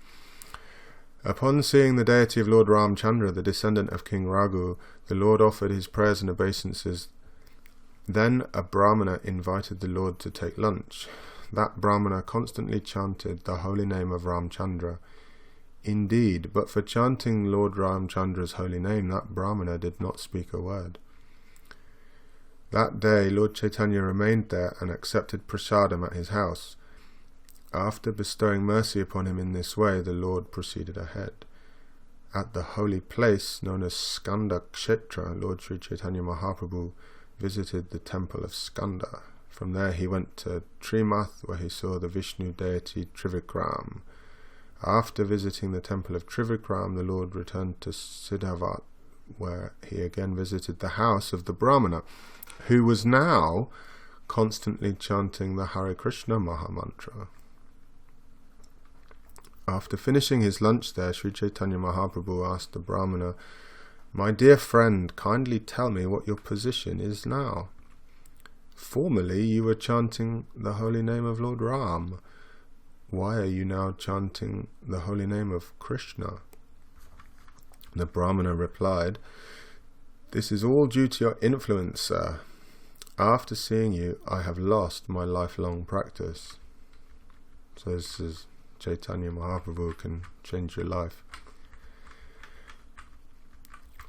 Upon seeing the deity of Lord Ramchandra, the descendant of King Raghu, the Lord offered his prayers and obeisances. Then a Brahmana invited the Lord to take lunch. That Brahmana constantly chanted the holy name of Ramchandra. Indeed, but for chanting Lord Ramchandra's holy name, that Brahmana did not speak a word. That day, Lord Chaitanya remained there and accepted prasadam at his house. After bestowing mercy upon him in this way, the Lord proceeded ahead. At the holy place known as Skanda Kshetra, Lord Sri Chaitanya Mahaprabhu visited the temple of Skanda. From there he went to Trimath, where he saw the Vishnu deity Trivikram. After visiting the temple of Trivikram, the Lord returned to Siddhavat, where he again visited the house of the Brahmana, who was now constantly chanting the Hare Krishna Mahamantra. After finishing his lunch there, Sri Chaitanya Mahaprabhu asked the Brahmana, "My dear friend, kindly tell me what your position is now. Formerly you were chanting the holy name of Lord Ram. Why are you now chanting the holy name of Krishna?" The Brahmana replied, "This is all due to your influence, sir. After seeing you, I have lost my lifelong practice." So this is Chaitanya Mahaprabhu can change your life.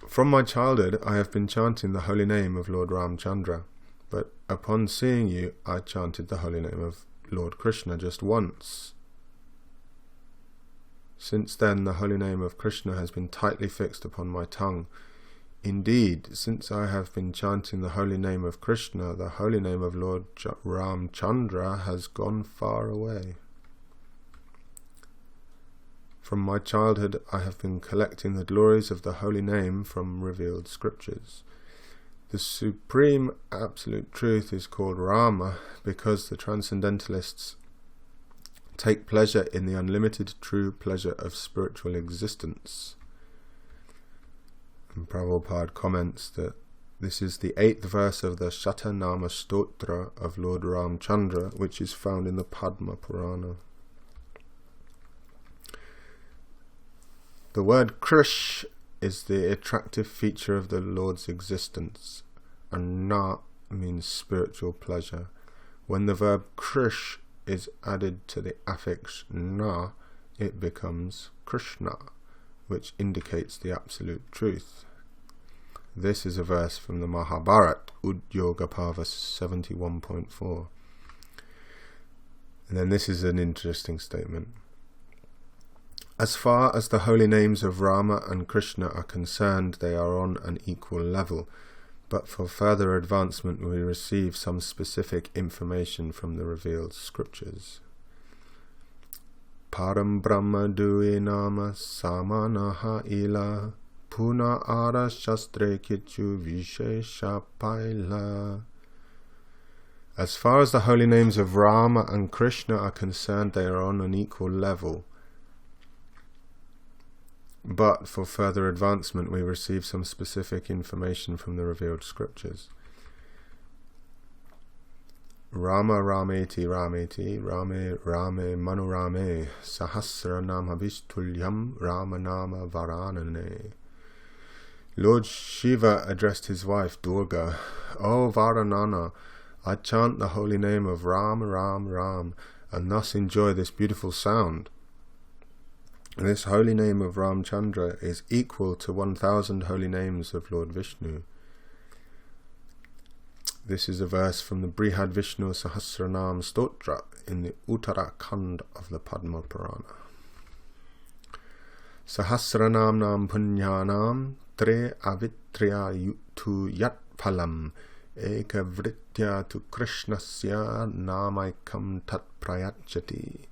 "From my childhood, I have been chanting the holy name of Lord Ramchandra, but upon seeing you, I chanted the holy name of Lord Krishna just once. Since then, the holy name of Krishna has been tightly fixed upon my tongue. Indeed, since I have been chanting the holy name of Krishna, the holy name of Lord Ramchandra has gone far away. From my childhood, I have been collecting the glories of the holy name from revealed scriptures. The supreme absolute truth is called Rama because the transcendentalists take pleasure in the unlimited true pleasure of spiritual existence." And Prabhupada comments that this is the 8th verse of the Shatanama Stotra of Lord Ramchandra, which is found in the Padma Purana. The word Krish is the attractive feature of the Lord's existence, and Na means spiritual pleasure. When the verb Krish is added to the affix Na, it becomes Krishna, which indicates the absolute truth. This is a verse from the Mahabharata, Udyogapava 71.4. And then this is an interesting statement. As far as the holy names of Rama and Krishna are concerned, they are on an equal level, but for further advancement we receive some specific information from the revealed scriptures. Param Brahma Dui Nama Samanaha Ila Puna Ara Shastre Kichu Vishesha Paila. As far as the holy names of Rama and Krishna are concerned, they are on an equal level. But for further advancement, we receive some specific information from the revealed scriptures. Rama Rameti Rameti Rame Rame Manurame Sahasranam Habishtulyam Ramanama Varanane. Lord Shiva addressed his wife Durga, "O Varanana, I chant the holy name of Ram, Ram, Ram, and thus enjoy this beautiful sound. This holy name of Ramchandra is equal to 1,000 holy names of Lord Vishnu." This is a verse from the Brihad Vishnu Sahasranam Stotra in the Uttarakhand of the Padma Purana. Sahasranam nam punyanam tre avitriya yutu yat phalam eka vritya tu krishnasya namaikam tat prayachati.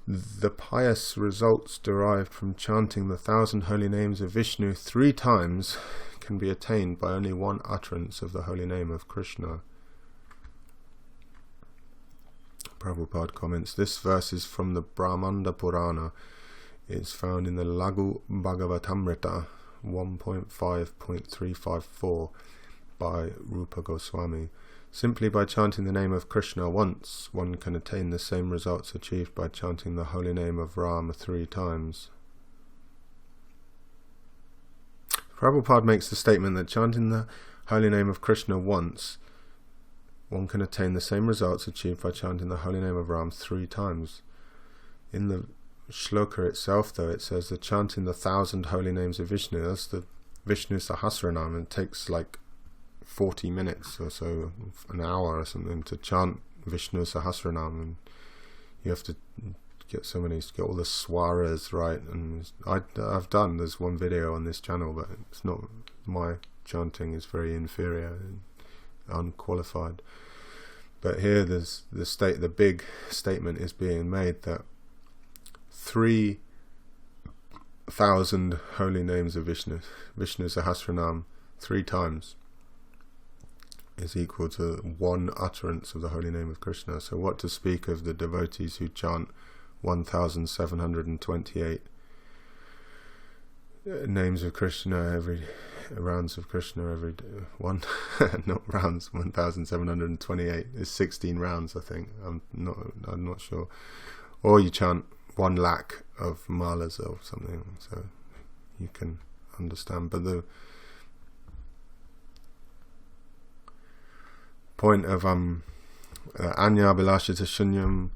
The pious results derived from chanting the 1,000 holy names of Vishnu 3 times can be attained by only one utterance of the holy name of Krishna. Prabhupada comments, this verse is from the Brahmanda Purana. It's found in the Lagu Bhagavatamrita 1.5.354 by Rupa Goswami. Simply by chanting the name of Krishna once, one can attain the same results achieved by chanting the holy name of Ram 3 times. Prabhupada makes the statement that chanting the holy name of Krishna once, one can attain the same results achieved by chanting the holy name of Ram 3 times. In the shloka itself, though, it says that chanting the 1,000 holy names of Vishnu, that's the Vishnu Sahasranam, and it takes like 40 minutes or so, an hour or something, to chant Vishnu Sahasranam, and you have to get all the swaras right. And I've done, there's one video on this channel, but it's not, my chanting is very inferior and unqualified. But here there's the big statement is being made that 3,000 holy names of Vishnu Sahasranam 3 times is equal to one utterance of the holy name of Krishna. So what to speak of the devotees who chant 1,728 names of Krishna rounds of Krishna every day. Not rounds, 1,728 is 16 rounds, I think. I'm not sure. Or you chant 1 lakh of malas or something, so you can understand. But the point of Anya Bilashita Shunyam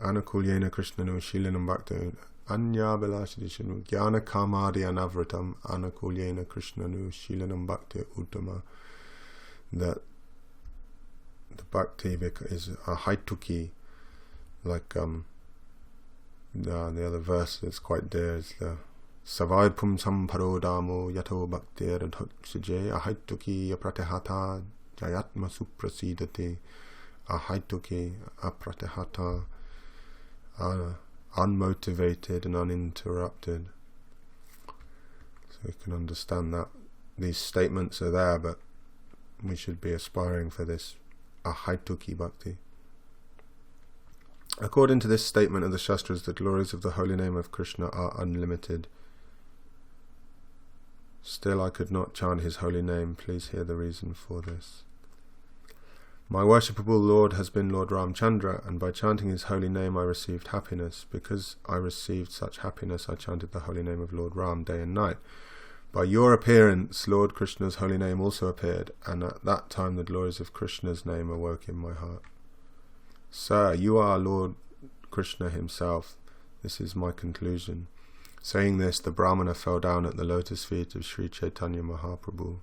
Anukulyena Krishnanu Shilanam Bhakta Anya Bilashita Shunyam Jnana Kamadi Anavratam Anukulyena Krishnanu Shilanam Bhakti Uttama, that the bhakti is a haituki, like the other verse that's quite dear is the Savai Pum Samparodamo Yato Bhakti Radhakshije Ahaituki Apratihata Jayatma Suprasidati Ahaituki Apratihata, unmotivated and uninterrupted. So we can understand that these statements are there, but we should be aspiring for this Ahaituki Bhakti. According to this statement of the Shastras, the glories of the holy name of Krishna are unlimited. Still I could not chant his holy name. Please hear the reason for this. My worshipable Lord has been Lord Ramchandra, and by chanting his holy name I received happiness. Because I received such happiness, I chanted the holy name of Lord Ram day and night. By your appearance, Lord Krishna's holy name also appeared, and at that time the glories of Krishna's name awoke in my heart. Sir, you are Lord Krishna himself. This is my conclusion. Saying this, the Brahmana fell down at the lotus feet of Sri Caitanya Mahaprabhu.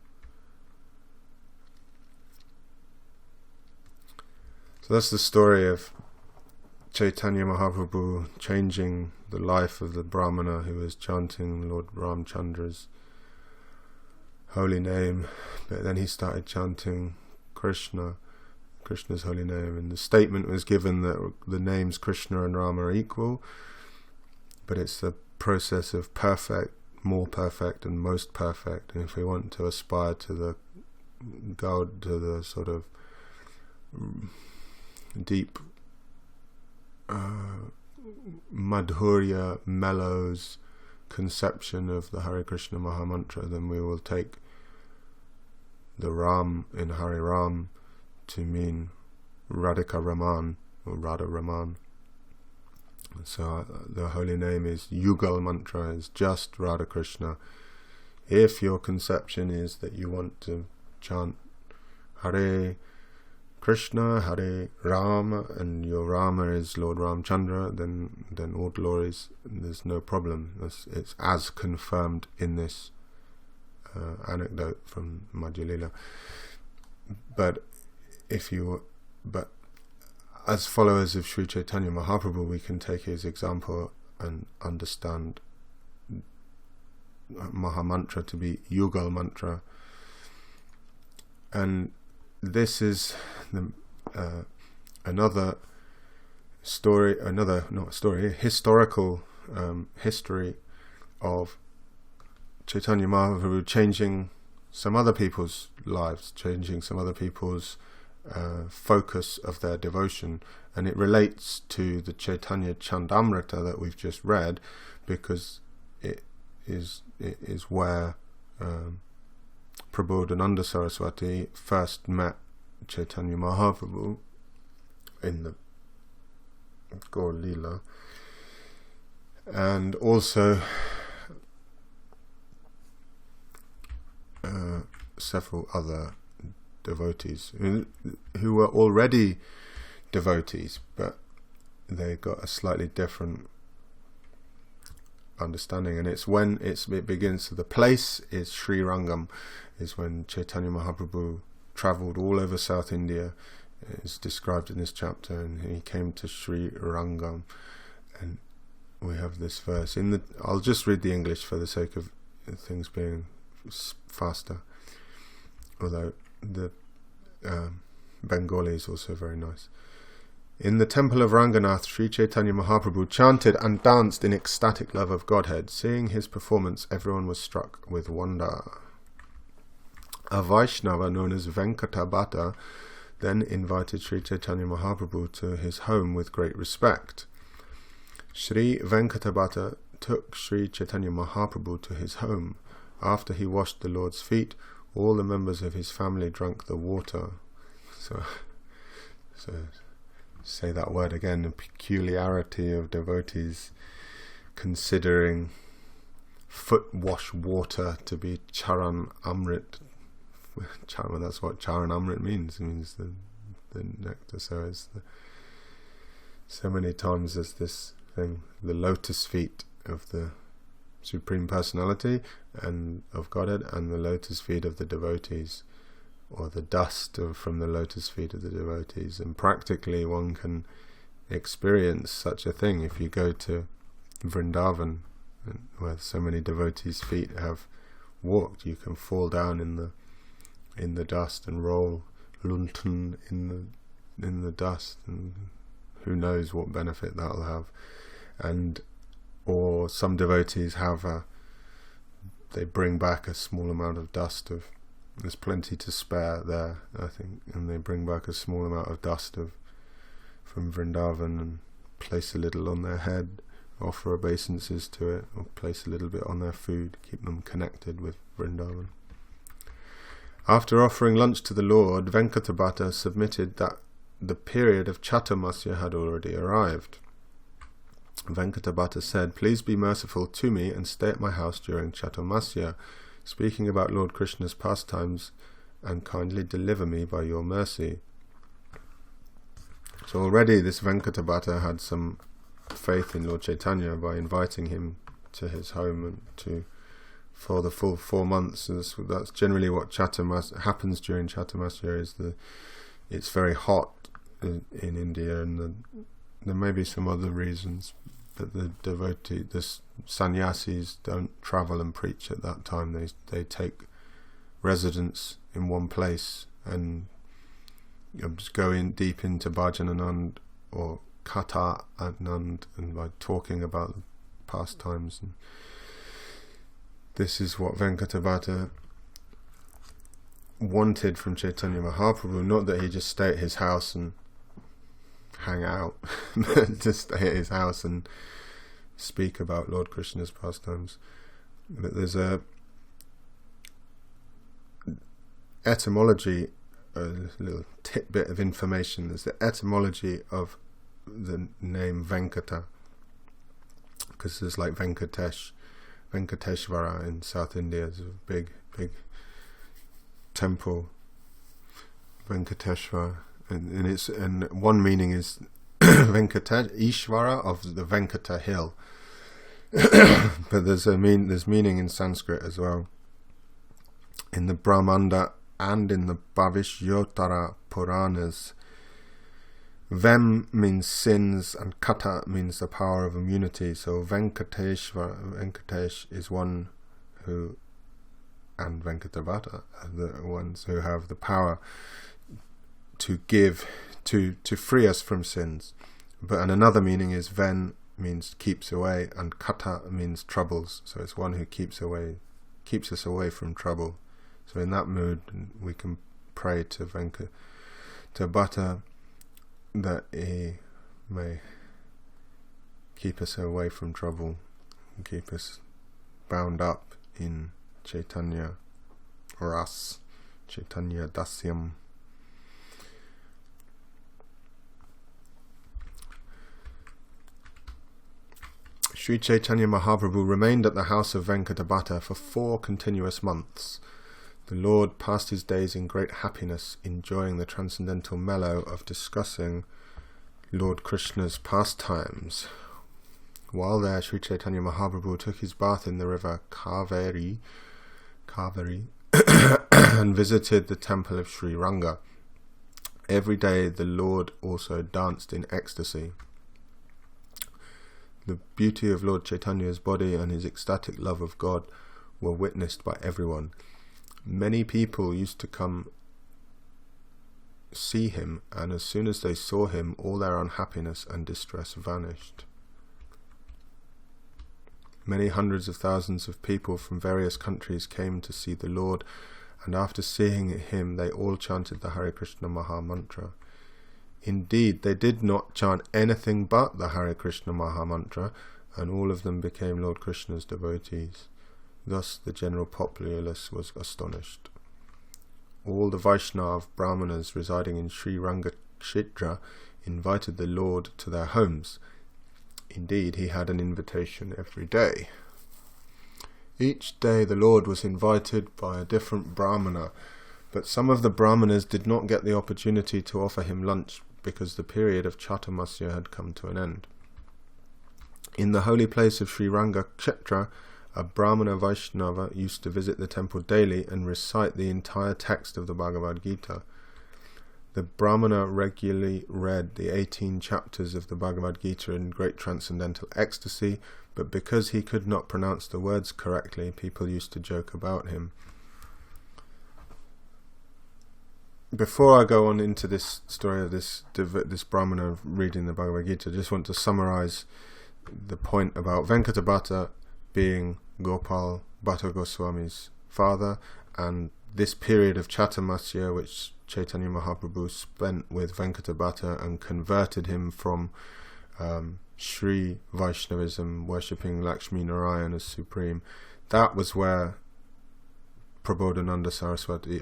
So that's the story of Caitanya Mahaprabhu changing the life of the Brahmana who was chanting Lord Ramchandra's holy name, but then he started chanting Krishna's holy name, and the statement was given that the names Krishna and Rama are equal, but it's the process of perfect, more perfect, and most perfect. And if we want to aspire to the sort of deep Madhurya, mellows conception of the Hare Krishna Mahamantra, then we will take the Ram in Hare Ram to mean Radhika Raman or Radha Raman. So the holy name is Yugal Mantra, is just Radha Krishna. If your conception is that you want to chant Hare Krishna, Hare Rama, and your Rama is Lord Ramchandra, then all glories, there's no problem. It's as confirmed in this anecdote from Madhya Lila. But as followers of Sri Chaitanya Mahaprabhu, we can take his example and understand Mahamantra to be Yugal Mantra. And this is historical history of Chaitanya Mahaprabhu changing some other people's lives, changing some other people's focus of their devotion. And it relates to the Caitanya Candramrta that we've just read, because it is where Prabodhananda Sarasvati first met Caitanya Mahaprabhu in the Gaura Lila, and also several other devotees who were already devotees, but they got a slightly different understanding. And it's when it begins. So the place is Sri Rangam, is when Chaitanya Mahaprabhu travelled all over South India. It's described in this chapter, and he came to Sri Rangam, and we have this verse I'll just read the English for the sake of things being faster. Although the Bengali is also very nice. In the temple of Ranganath, Sri Chaitanya Mahaprabhu chanted and danced in ecstatic love of Godhead. Seeing his performance, everyone was struck with wonder. A Vaishnava known as Venkatabhata then invited Sri Chaitanya Mahaprabhu to his home with great respect. Sri Venkatabhata took Sri Chaitanya Mahaprabhu to his home. After he washed the Lord's feet, all the members of his family drank the water. So say that word again, the peculiarity of devotees considering foot wash water to be charan amrit. That's what charan amrit means. It means the nectar. So many times there's this thing, the lotus feet of the Supreme Personality and of Godhead, and the lotus feet of the devotees, or the dust from the lotus feet of the devotees. And practically one can experience such a thing if you go to Vrindavan, where so many devotees' feet have walked. You can fall down in the dust and roll lunten in the dust, and who knows what benefit that'll have. Or some devotees they bring back a small amount of dust there's plenty to spare there, I think, and they bring back a small amount of dust from Vrindavan and place a little on their head, offer obeisances to it, or place a little bit on their food, keep them connected with Vrindavan. After offering lunch to the Lord, Venkatabhata submitted that the period of Chaturmasya had already arrived. Venkatabhata said, "Please be merciful to me and stay at my house during Chaturmasya, speaking about Lord Krishna's pastimes, and kindly deliver me by your mercy." So already this Venkatabhata had some faith in Lord Chaitanya by inviting him to his home and for the full 4 months. That's generally what happens during Chaturmasya. It's very hot in India, and there may be some other reasons, but the sannyasis don't travel and preach at that time. They take residence in one place and just go in deep into Bhajananand or Katha Anand, and by talking about pastimes. And this is what Venkatabhata wanted from Chaitanya Mahaprabhu, not that he just stay at his house and hang out, but to stay at his house and speak about Lord Krishna's pastimes. But there's a etymology, a little tidbit of information. There's the etymology of the name Venkata, because there's like Venkateshvara in South India. There's a big temple, Venkateshvara. And one meaning is Ishvara of the Venkata hill, but there's meaning in Sanskrit as well. In the Brahmanda and in the Bhavishyotara Puranas, Vem means sins and Kata means the power of immunity. So Venkatesh is one who, and Venkatabhata are the ones who have the power to give, to free us from sins. And another meaning is Ven means keeps away, and Kata means troubles. So it's one who keeps us away from trouble. So in that mood, we can pray to Venkatabhata that he may keep us away from trouble and keep us bound up in Chaitanya Ras, Chaitanya Dasyam. Sri Chaitanya Mahaprabhu remained at the house of Venkatabhata for 4 continuous months. The Lord passed his days in great happiness, enjoying the transcendental mellow of discussing Lord Krishna's pastimes. While there, Sri Chaitanya Mahaprabhu took his bath in the river Kaveri and visited the temple of Sri Ranga. Every day the Lord also danced in ecstasy. The beauty of Lord Chaitanya's body and his ecstatic love of God were witnessed by everyone. Many people used to come see him, and as soon as they saw him, all their unhappiness and distress vanished. Many hundreds of thousands of people from various countries came to see the Lord, and after seeing him, they all chanted the Hare Krishna Maha Mantra. Indeed, they did not chant anything but the Hare Krishna Maha Mantra, and all of them became Lord Krishna's devotees. Thus the general populace was astonished. All the Vaishnava Brahmanas residing in Sri Rangakshetra invited the Lord to their homes. Indeed, he had an invitation every day. Each day the Lord was invited by a different Brahmana, but some of the Brahmanas did not get the opportunity to offer him lunch because the period of Chaturmasya had come to an end. In the holy place of Sri Rangakshetra, a Brahmana Vaishnava used to visit the temple daily and recite the entire text of the Bhagavad Gita. The Brahmana regularly read the 18 chapters of the Bhagavad Gita in great transcendental ecstasy, but because he could not pronounce the words correctly, people used to joke about him. Before I go on into this story of this Brahmana reading the Bhagavad Gita, I just want to summarize the point about Venkatabhata being Gopal Bhatta Goswami's father, and this period of Chaturmasya which Chaitanya Mahaprabhu spent with Venkatabhata and converted him from Sri Vaishnavism, worshipping Lakshmi Narayan as supreme. That was where Prabodhananda Sarasvati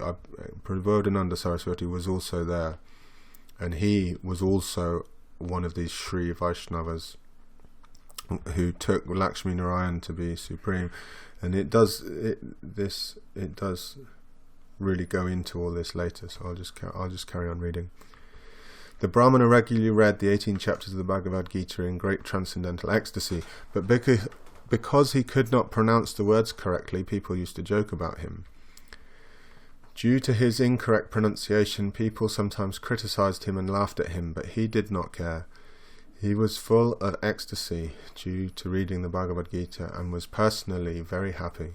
was also there, and he was also one of these Sri Vaishnavas who took Lakshmi Narayan to be supreme. And it does really go into all this later, so I'll just carry on reading. The Brahmana regularly read the 18 chapters of the Bhagavad Gita in great transcendental ecstasy, but because he could not pronounce the words correctly, people used to joke about him. Due to his incorrect pronunciation, people sometimes criticized him and laughed at him, but he did not care. He was full of ecstasy due to reading the Bhagavad Gita and was personally very happy.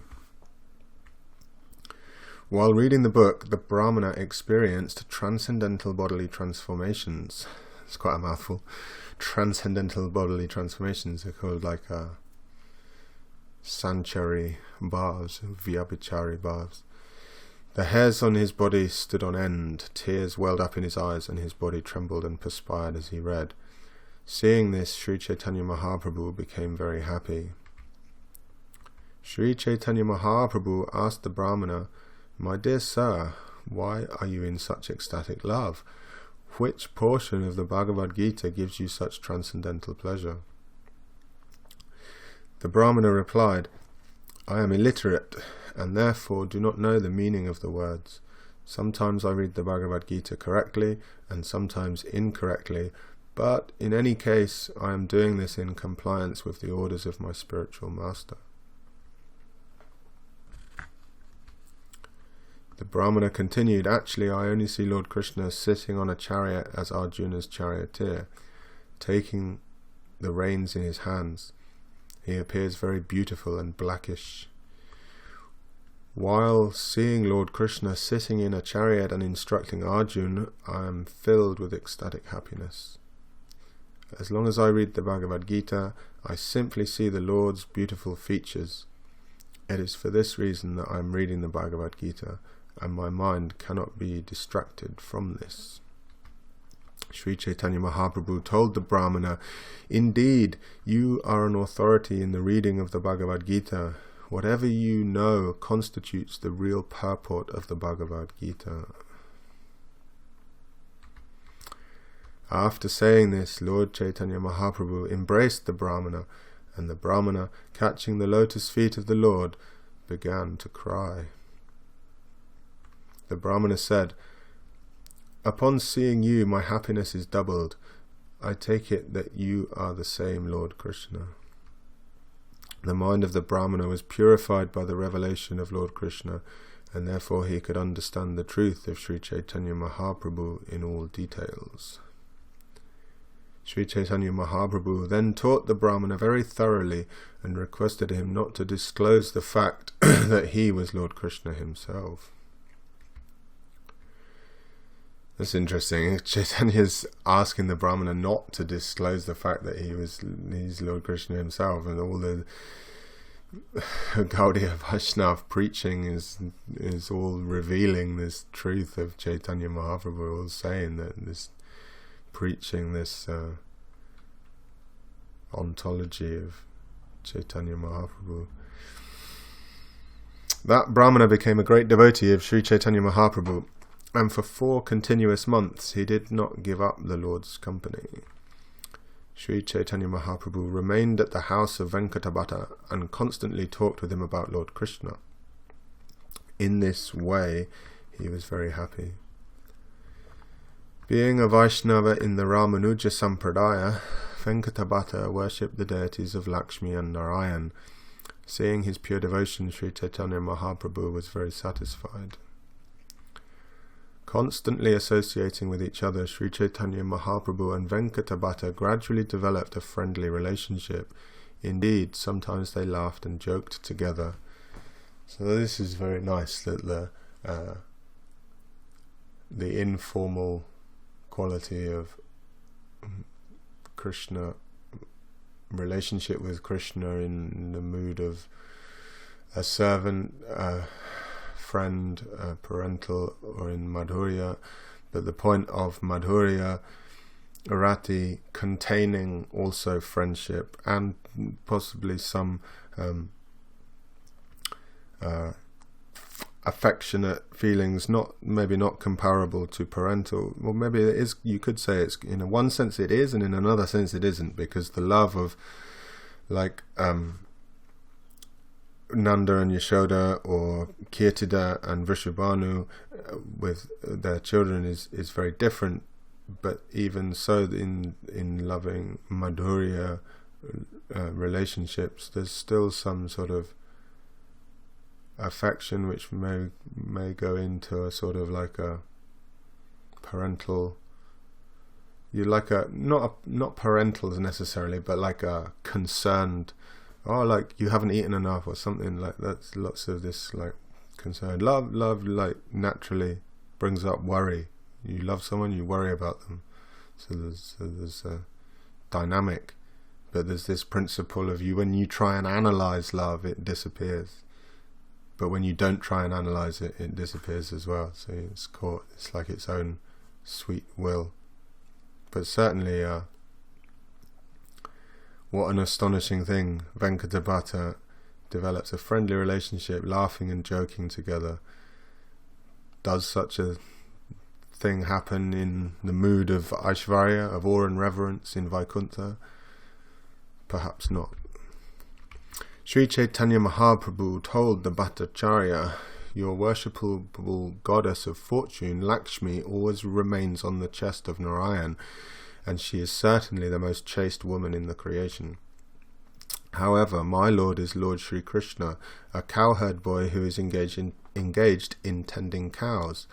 While reading the book, the Brahmana experienced transcendental bodily transformations. It's quite a mouthful. Transcendental bodily transformations. They're called like Sanchari bhavs, Vyabhichari bhavs. The hairs on his body stood on end, tears welled up in his eyes, and his body trembled and perspired as he read. Seeing this, Sri Chaitanya Mahaprabhu became very happy. Sri Chaitanya Mahaprabhu asked the Brahmana, "My dear sir, why are you in such ecstatic love? Which portion of the Bhagavad Gita gives you such transcendental pleasure?" The Brahmana replied, "I am illiterate, and therefore do not know the meaning of the words. Sometimes I read the Bhagavad Gita correctly, and sometimes incorrectly, but in any case I am doing this in compliance with the orders of my spiritual master." The Brahmana continued, "Actually, I only see Lord Krishna sitting on a chariot as Arjuna's charioteer, taking the reins in his hands. He appears very beautiful and blackish. While seeing Lord Krishna sitting in a chariot and instructing Arjuna, I am filled with ecstatic happiness. As long as I read the Bhagavad Gita, I simply see the Lord's beautiful features. It is for this reason that I am reading the Bhagavad Gita, and my mind cannot be distracted from this." Sri Chaitanya Mahaprabhu told the Brahmana, "Indeed, you are an authority in the reading of the Bhagavad Gita. Whatever you know constitutes the real purport of the Bhagavad Gita." After saying this, Lord Chaitanya Mahaprabhu embraced the Brahmana, and the Brahmana, catching the lotus feet of the Lord, began to cry. The Brahmana said, "Upon seeing you, my happiness is doubled. I take it that you are the same Lord Krishna." The mind of the Brahmana was purified by the revelation of Lord Krishna, and therefore he could understand the truth of Sri Chaitanya Mahaprabhu in all details. Sri Chaitanya Mahaprabhu then taught the Brahmana very thoroughly and requested him not to disclose the fact that he was Lord Krishna himself. That's interesting. Chaitanya's asking the Brahmana not to disclose the fact that he's Lord Krishna himself, and all the Gaudiya Vaishnava preaching is all revealing this truth of Chaitanya Mahaprabhu, all saying that this preaching this ontology of Chaitanya Mahaprabhu. That Brahmana became a great devotee of Sri Chaitanya Mahaprabhu, and for 4 continuous months he did not give up the Lord's company. Sri Chaitanya Mahaprabhu remained at the house of Venkatabhata and constantly talked with him about Lord Krishna. In this way he was very happy. Being a Vaishnava in the Ramanuja Sampradaya, Venkatabhata worshipped the deities of Lakshmi and Narayan. Seeing his pure devotion, Sri Chaitanya Mahaprabhu was very satisfied. Constantly associating with each other, Sri Chaitanya Mahaprabhu and Venkatabhata gradually developed a friendly relationship. Indeed, sometimes they laughed and joked together. So this is very nice, that the informal quality of Krishna, relationship with Krishna in the mood of a servant, friend, parental, or in Madhurya, but the point of Madhurya Rati containing also friendship and possibly some affectionate feelings, maybe not comparable to parental. Well, maybe it is. You could say it's, in one sense it is, and in another sense it isn't, because the love of Nanda and Yashoda, or Kirtida and Vrishabhanu with their children is very different. But even so, in loving Madhurya relationships, there's still some sort of affection which may go into a sort of like a parental, not parental necessarily, but like a concerned, like you haven't eaten enough or something like that. Lots of this like concern. Love like naturally brings up worry. You love someone, you worry about them. So there's a dynamic, but there's this principle of when you try and analyze love, it disappears. But when you don't try and analyze it, it disappears as well. So it's like its own sweet will. But certainly, what an astonishing thing. Venkatabhata develops a friendly relationship, laughing and joking together. Does such a thing happen in the mood of Aishvarya, of awe and reverence in Vaikuntha? Perhaps not. Sri Chaitanya Mahaprabhu told the Bhattacharya, "Your worshipable goddess of fortune, Lakshmi, always remains on the chest of Narayan, and she is certainly the most chaste woman in the creation. However, my lord is Lord Sri Krishna, a cowherd boy who is engaged in tending cows.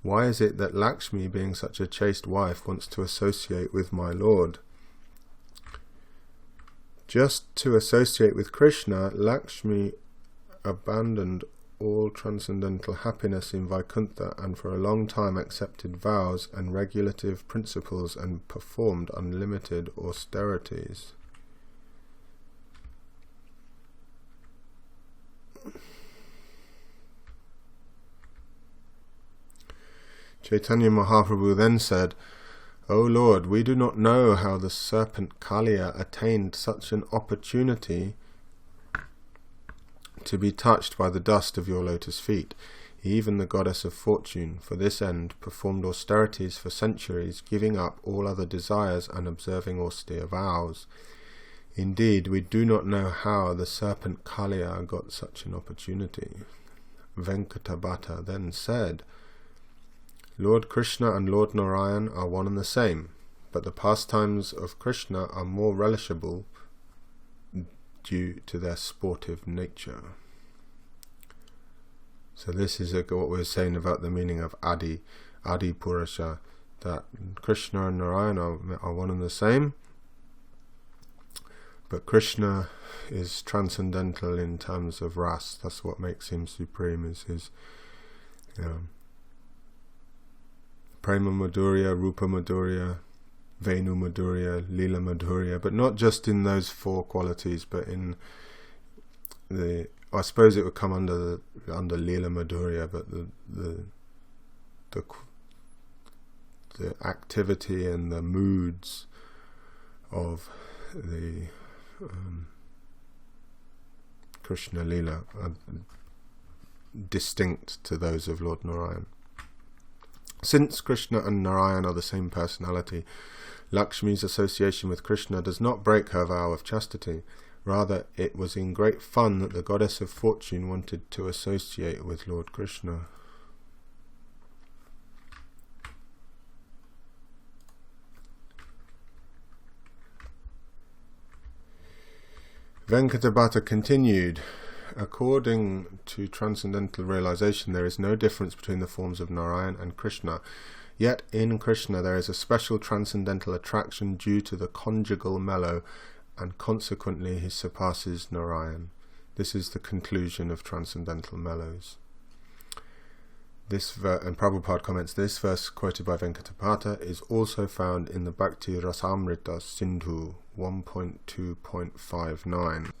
Why is it that Lakshmi, being such a chaste wife, wants to associate with my lord?" Just to associate with Krishna, Lakshmi abandoned all transcendental happiness in Vaikuntha and for a long time accepted vows and regulative principles and performed unlimited austerities. Chaitanya Mahaprabhu then said, "O Lord, we do not know how the serpent Kaliya attained such an opportunity to be touched by the dust of your lotus feet. Even the goddess of fortune, for this end, performed austerities for centuries, giving up all other desires and observing austere vows. Indeed, we do not know how the serpent Kaliya got such an opportunity." Venkatabhata then said, "Lord Krishna and Lord Narayan are one and the same, but the pastimes of Krishna are more relishable due to their sportive nature." So this is what we were saying about the meaning of Adi Purusha, that Krishna and Narayana are one and the same, but Krishna is transcendental in terms of ras. That's what makes him supreme, is his Prema Madhurya, Rupa Madhurya, Venu Madhurya, Lila Madhurya, but not just in those four qualities, but in the, I suppose it would come under Lila Madhurya, but the activity and the moods of the Krishna Lila are distinct to those of Lord Narayan. Since Krishna and Narayan are the same personality, Lakshmi's association with Krishna does not break her vow of chastity. Rather, it was in great fun that the goddess of fortune wanted to associate with Lord Krishna. Venkatabhata continued, according to transcendental realization, there is no difference between the forms of Narayan and Krishna. Yet in Krishna there is a special transcendental attraction due to the conjugal mellow, and consequently he surpasses Narayan. This is the conclusion of transcendental mellows. And Prabhupada comments, this verse quoted by Venkatabhata is also found in the Bhakti Rasamrita Sindhu 1.2.59.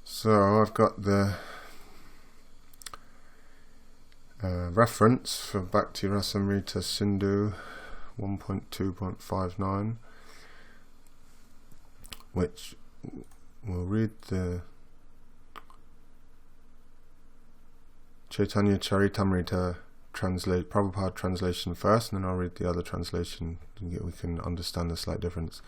So I've got the reference for Bhakti Rasamrita Sindhu 1.2.59, which we'll read the Caitanya Candramrta Prabhupada translation first, and then I'll read the other translation. We can understand the slight difference.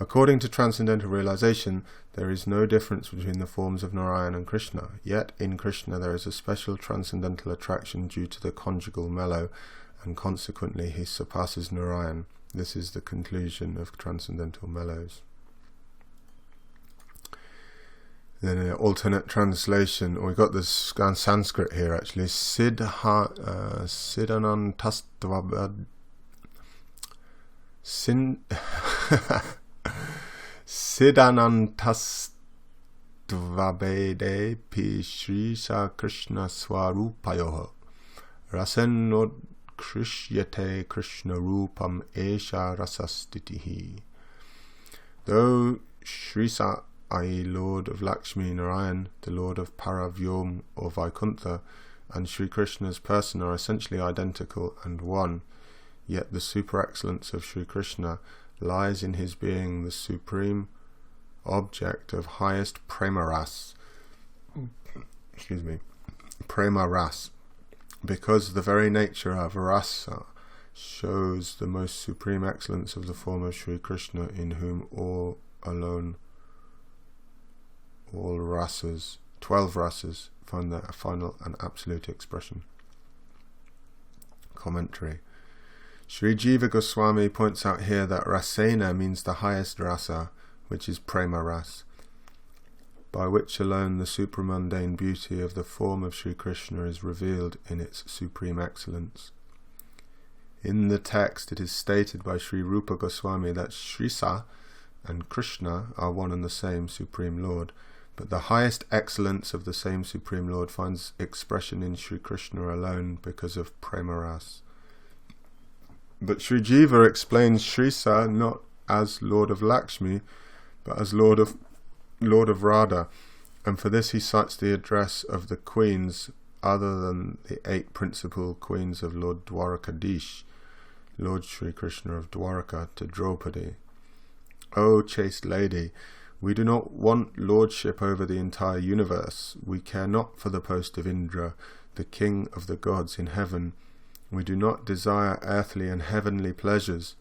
According to transcendental realization, there is no difference between the forms of Narayan and Krishna. Yet in Krishna there is a special transcendental attraction due to the conjugal mellow, and consequently he surpasses Narayan. This is the conclusion of transcendental mellows. Then an alternate translation, we got this Sanskrit here actually. Siddhanantastvabede pi Shri Sa Krishna Swarupayoho Rasenod Krishyate Krishna Rupam Esha Rasastitihi. Though Shri Sa, i.e. Lord of Lakshmi Narayan, the Lord of Paravyom or Vaikuntha, and Shri Krishna's person are essentially identical and one, yet the super excellence of Shri Krishna lies in his being the supreme object of highest prema ras, because the very nature of rasa shows the most supreme excellence of the form of Shri Krishna, in whom all rasas, 12 rasas, find their final and absolute expression. Commentary. Sri Jiva Goswami points out here that rasena means the highest rasa, which is prema ras, by which alone the supramundane beauty of the form of Sri Krishna is revealed in its supreme excellence. In the text it is stated by Sri Rupa Goswami that Sri Sa and Krishna are one and the same Supreme Lord, but the highest excellence of the same Supreme Lord finds expression in Sri Krishna alone because of prema ras. But Sri Jiva explains Sri Sa not as Lord of Lakshmi, but as Lord of Radha, and for this he cites the address of the queens other than the 8 principal queens of Lord Dwarkadish, Lord Sri Krishna of Dwarka, to Draupadi. O chaste lady, we do not want lordship over the entire universe. We care not for the post of Indra, the king of the gods in heaven. We do not desire earthly and heavenly pleasures.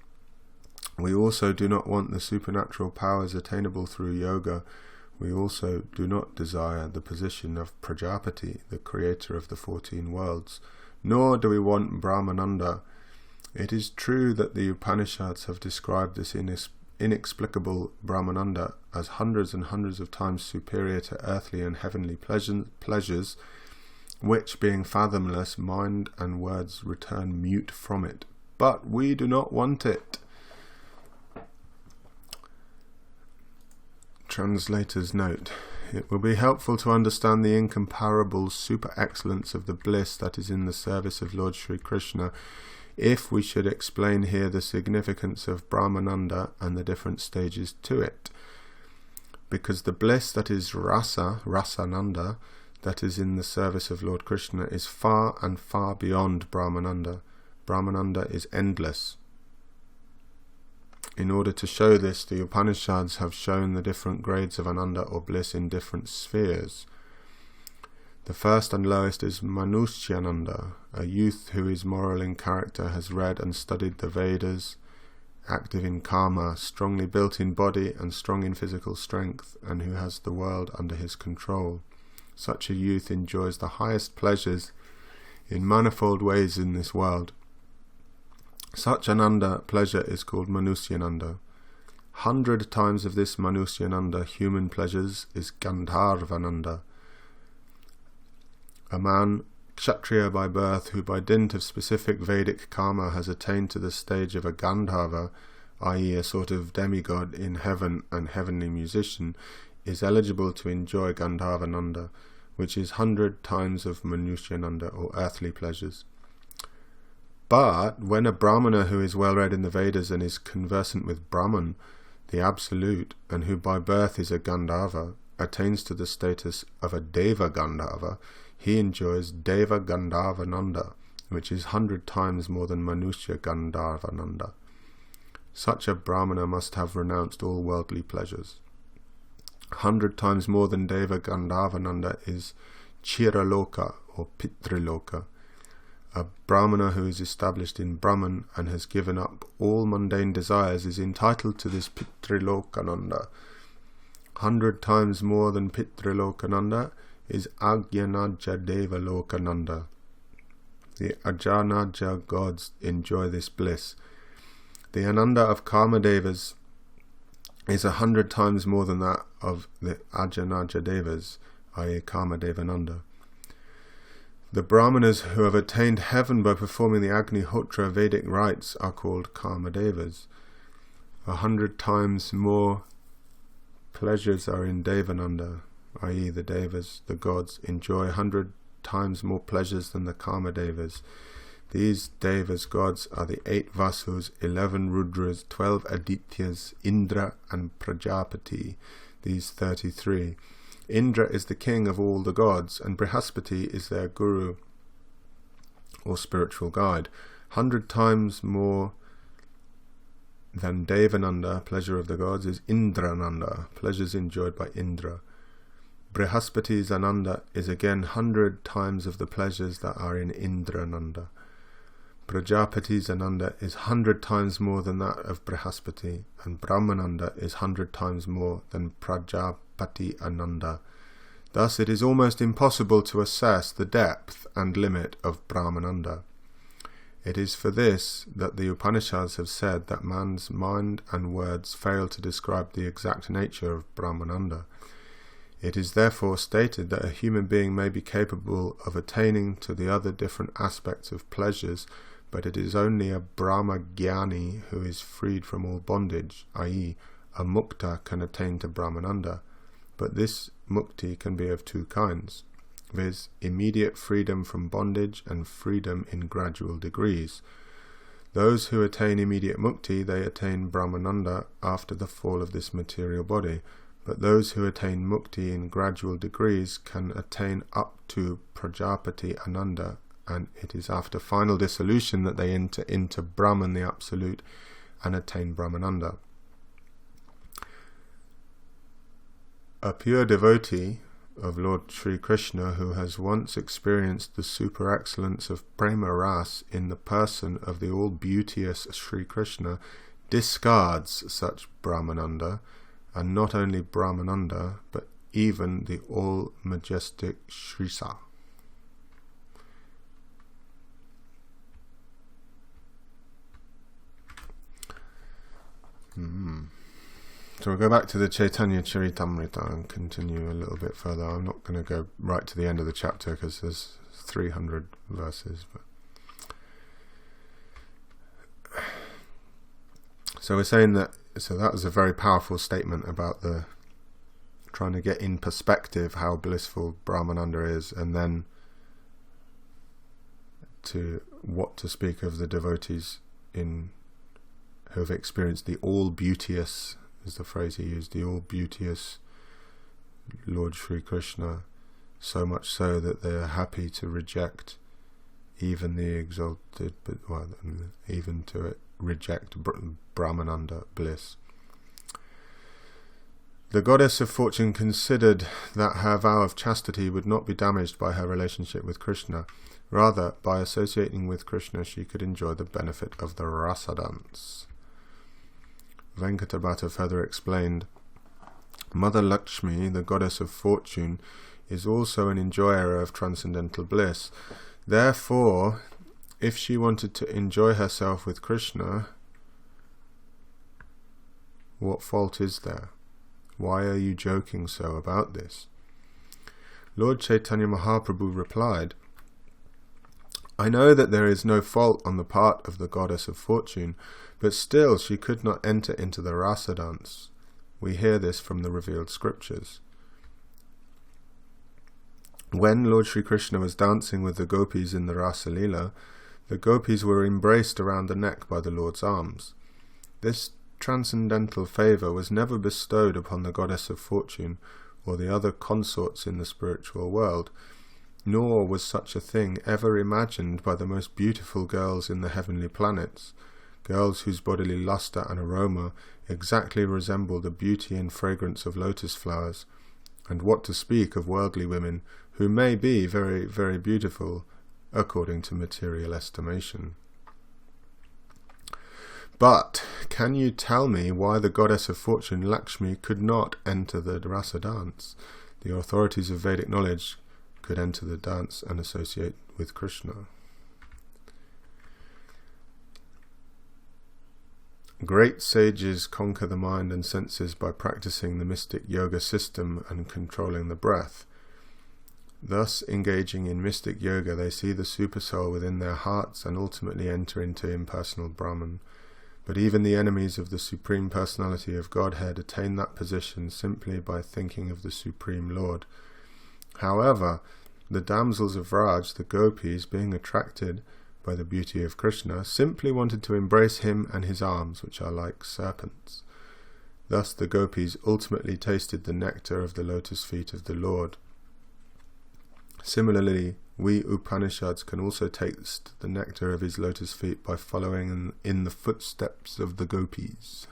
We also do not want the supernatural powers attainable through yoga. We also do not desire the position of Prajapati, the creator of the 14 worlds. Nor do we want Brahmananda. It is true that the Upanishads have described this inexplicable Brahmananda as hundreds and hundreds of times superior to earthly and heavenly pleasures, which, being fathomless, mind and words return mute from it. But we do not want it. Translator's note. It will be helpful to understand the incomparable super-excellence of the bliss that is in the service of Lord Sri Krishna if we should explain here the significance of Brahmananda and the different stages to it. Because the bliss that is Rasananda, that is in the service of Lord Krishna, is far and far beyond Brahmananda. Brahmananda is endless. In order to show this, the Upanishads have shown the different grades of Ananda or bliss in different spheres. The first and lowest is Manusyananda, a youth who is moral in character, has read and studied the Vedas, active in karma, strongly built in body and strong in physical strength, and who has the world under his control. Such a youth enjoys the highest pleasures in manifold ways in this world. Such Ananda pleasure is called Manusyananda. 100 times of this Manusyananda, human pleasures, is Gandharvananda. A man, Kshatriya by birth, who by dint of specific Vedic karma has attained to the stage of a Gandharva, i.e. a sort of demigod in heaven and heavenly musician, is eligible to enjoy Gandharvananda, which is 100 times of Manusyananda or earthly pleasures. But when a Brahmana who is well read in the Vedas and is conversant with Brahman, the Absolute, and who by birth is a Gandharva, attains to the status of a Deva Gandharva, he enjoys Deva Gandharvananda, which is 100 times more than Manusya Gandharvananda. Such a Brahmana must have renounced all worldly pleasures. 100 times more than Deva Gandharvananda is Chiraloka or Pitriloka. A Brahmana who is established in Brahman and has given up all mundane desires is entitled to this Pitrilokananda. 100 times more than Pitrilokananda is Ajnanaja Deva Lokananda. The Ajnanaja gods enjoy this bliss. The Ananda of Kamadevas is 100 times more than that of the Ajnanaja Devas, i.e. Kamadevananda. The Brahmanas who have attained heaven by performing the Agnihotra Vedic rites are called Kamadevas. 100 times more pleasures are in Devananda, i.e. the Devas, the gods, enjoy 100 times more pleasures than the Kamadevas. These Devas, gods, are the 8 Vasus, 11 Rudras, 12 Adityas, Indra and Prajapati, these 33. Indra is the king of all the gods, and Brihaspati is their guru or spiritual guide. 100 times more than Devananda, pleasure of the gods, is Indrananda, pleasures enjoyed by Indra. Brihaspati's Ananda is again 100 times of the pleasures that are in Indrananda. Prajapati's Ananda is 100 times more than that of Brihaspati, and Brahmananda is 100 times more than Prajapati Ananda. Thus it is almost impossible to assess the depth and limit of Brahmananda. It is for this that the Upanishads have said that man's mind and words fail to describe the exact nature of Brahmananda. It is therefore stated that a human being may be capable of attaining to the other different aspects of pleasures, but it is only a Brahmagyani who is freed from all bondage, i.e. a mukta can attain to Brahmananda. But this mukti can be of 2 kinds, viz. Immediate freedom from bondage and freedom in gradual degrees. Those who attain immediate mukti, they attain Brahmananda after the fall of this material body, but those who attain mukti in gradual degrees can attain up to Prajapati Ananda, and it is after final dissolution that they enter into Brahman, the Absolute, and attain Brahmananda. A pure devotee of Lord Sri Krishna who has once experienced the super excellence of Prema Ras in the person of the all-beauteous Sri Krishna discards such Brahmananda, and not only Brahmananda, but even the all-majestic Shrisa. So we'll go back to the Caitanya Candramrta and continue a little bit further. I'm not going to go right to the end of the chapter because there's 300 verses. So we're saying that, so that was a very powerful statement about the trying to get in perspective how blissful Brahmananda is, and then to what to speak of the devotees who have experienced the all-beauteous, is the phrase he used, the all-beauteous Lord Sri Krishna, so much so that they are happy to reject even the exalted, even to reject Brahmananda bliss. The goddess of fortune considered that her vow of chastity would not be damaged by her relationship with Krishna. Rather, by associating with Krishna, she could enjoy the benefit of the rasa dance. Venkatabhata further explained, Mother Lakshmi, the goddess of fortune, is also an enjoyer of transcendental bliss. Therefore, if she wanted to enjoy herself with Krishna, what fault is there? Why are you joking so about this? Lord Chaitanya Mahaprabhu replied, I know that there is no fault on the part of the goddess of fortune, but still she could not enter into the rasa dance. We hear this from the revealed scriptures. When Lord Sri Krishna was dancing with the gopis in the Rasa Leela, the gopis were embraced around the neck by the Lord's arms. This transcendental favour was never bestowed upon the goddess of fortune or the other consorts in the spiritual world, nor was such a thing ever imagined by the most beautiful girls in the heavenly planets, girls whose bodily lustre and aroma exactly resemble the beauty and fragrance of lotus flowers, and what to speak of worldly women who may be very, very beautiful according to material estimation. But can you tell me why the goddess of fortune Lakshmi could not enter the rasa dance? The authorities of Vedic knowledge could enter the dance and associate with Krishna. Great sages conquer the mind and senses by practicing the mystic yoga system and controlling the breath. Thus, engaging in mystic yoga, they see the supersoul within their hearts and ultimately enter into impersonal Brahman. But even the enemies of the Supreme Personality of Godhead attain that position simply by thinking of the Supreme Lord. However, the damsels of Raj, the gopis, being attracted by the beauty of Krishna, simply wanted to embrace him and his arms, which are like serpents. Thus the gopis ultimately tasted the nectar of the lotus feet of the Lord. Similarly, we Upanishads can also taste the nectar of his lotus feet by following in the footsteps of the gopis.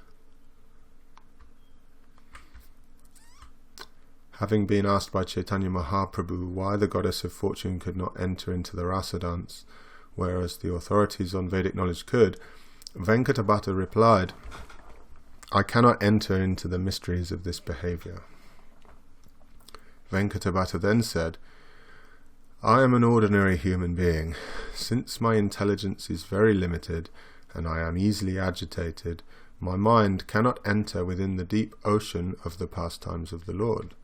Having been asked by Chaitanya Mahaprabhu why the goddess of fortune could not enter into the rasa dance, whereas the authorities on Vedic knowledge could, Venkatabhata replied, I cannot enter into the mysteries of this behavior. Venkatabhata then said, I am an ordinary human being. Since my intelligence is very limited and I am easily agitated, my mind cannot enter within the deep ocean of the pastimes of the Lord.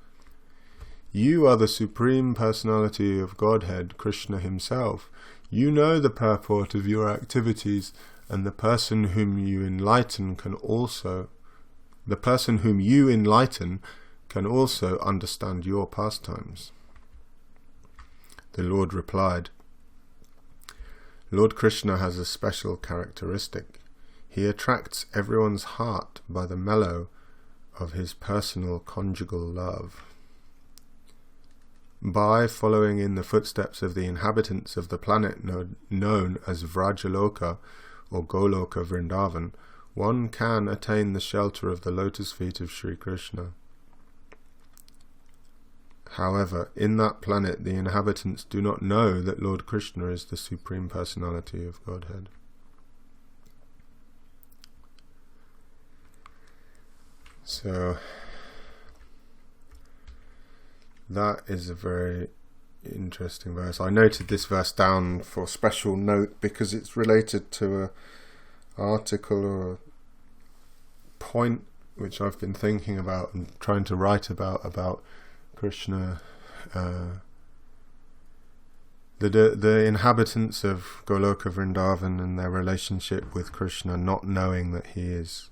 You are the Supreme Personality of Godhead, Krishna himself. You know the purport of your activities, and the person whom you enlighten can also understand your pastimes. The Lord replied, Lord Krishna has a special characteristic. He attracts everyone's heart by the mellow of his personal conjugal love. By following in the footsteps of the inhabitants of the planet known as Vrajaloka or Goloka Vrindavan, one can attain the shelter of the lotus feet of Sri Krishna. However, in that planet the inhabitants do not know that Lord Krishna is the Supreme Personality of Godhead. So, that is a very interesting verse. I noted this verse down for special note because it's related to an article or a point which I've been thinking about and trying to write about Krishna The inhabitants of Goloka Vrindavan and their relationship with Krishna, not knowing that he is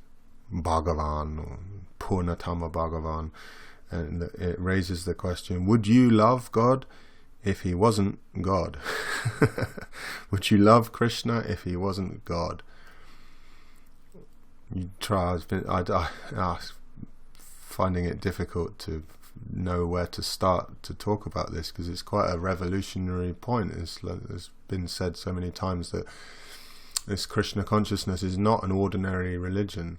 Bhagavan or Purnatama Bhagavan, and it raises the question: would you love God if he wasn't God? Would you love Krishna if he wasn't God? You try. I finding it difficult to know where to start to talk about this, because it's quite a revolutionary point. It's been said so many times that this Krishna consciousness is not an ordinary religion.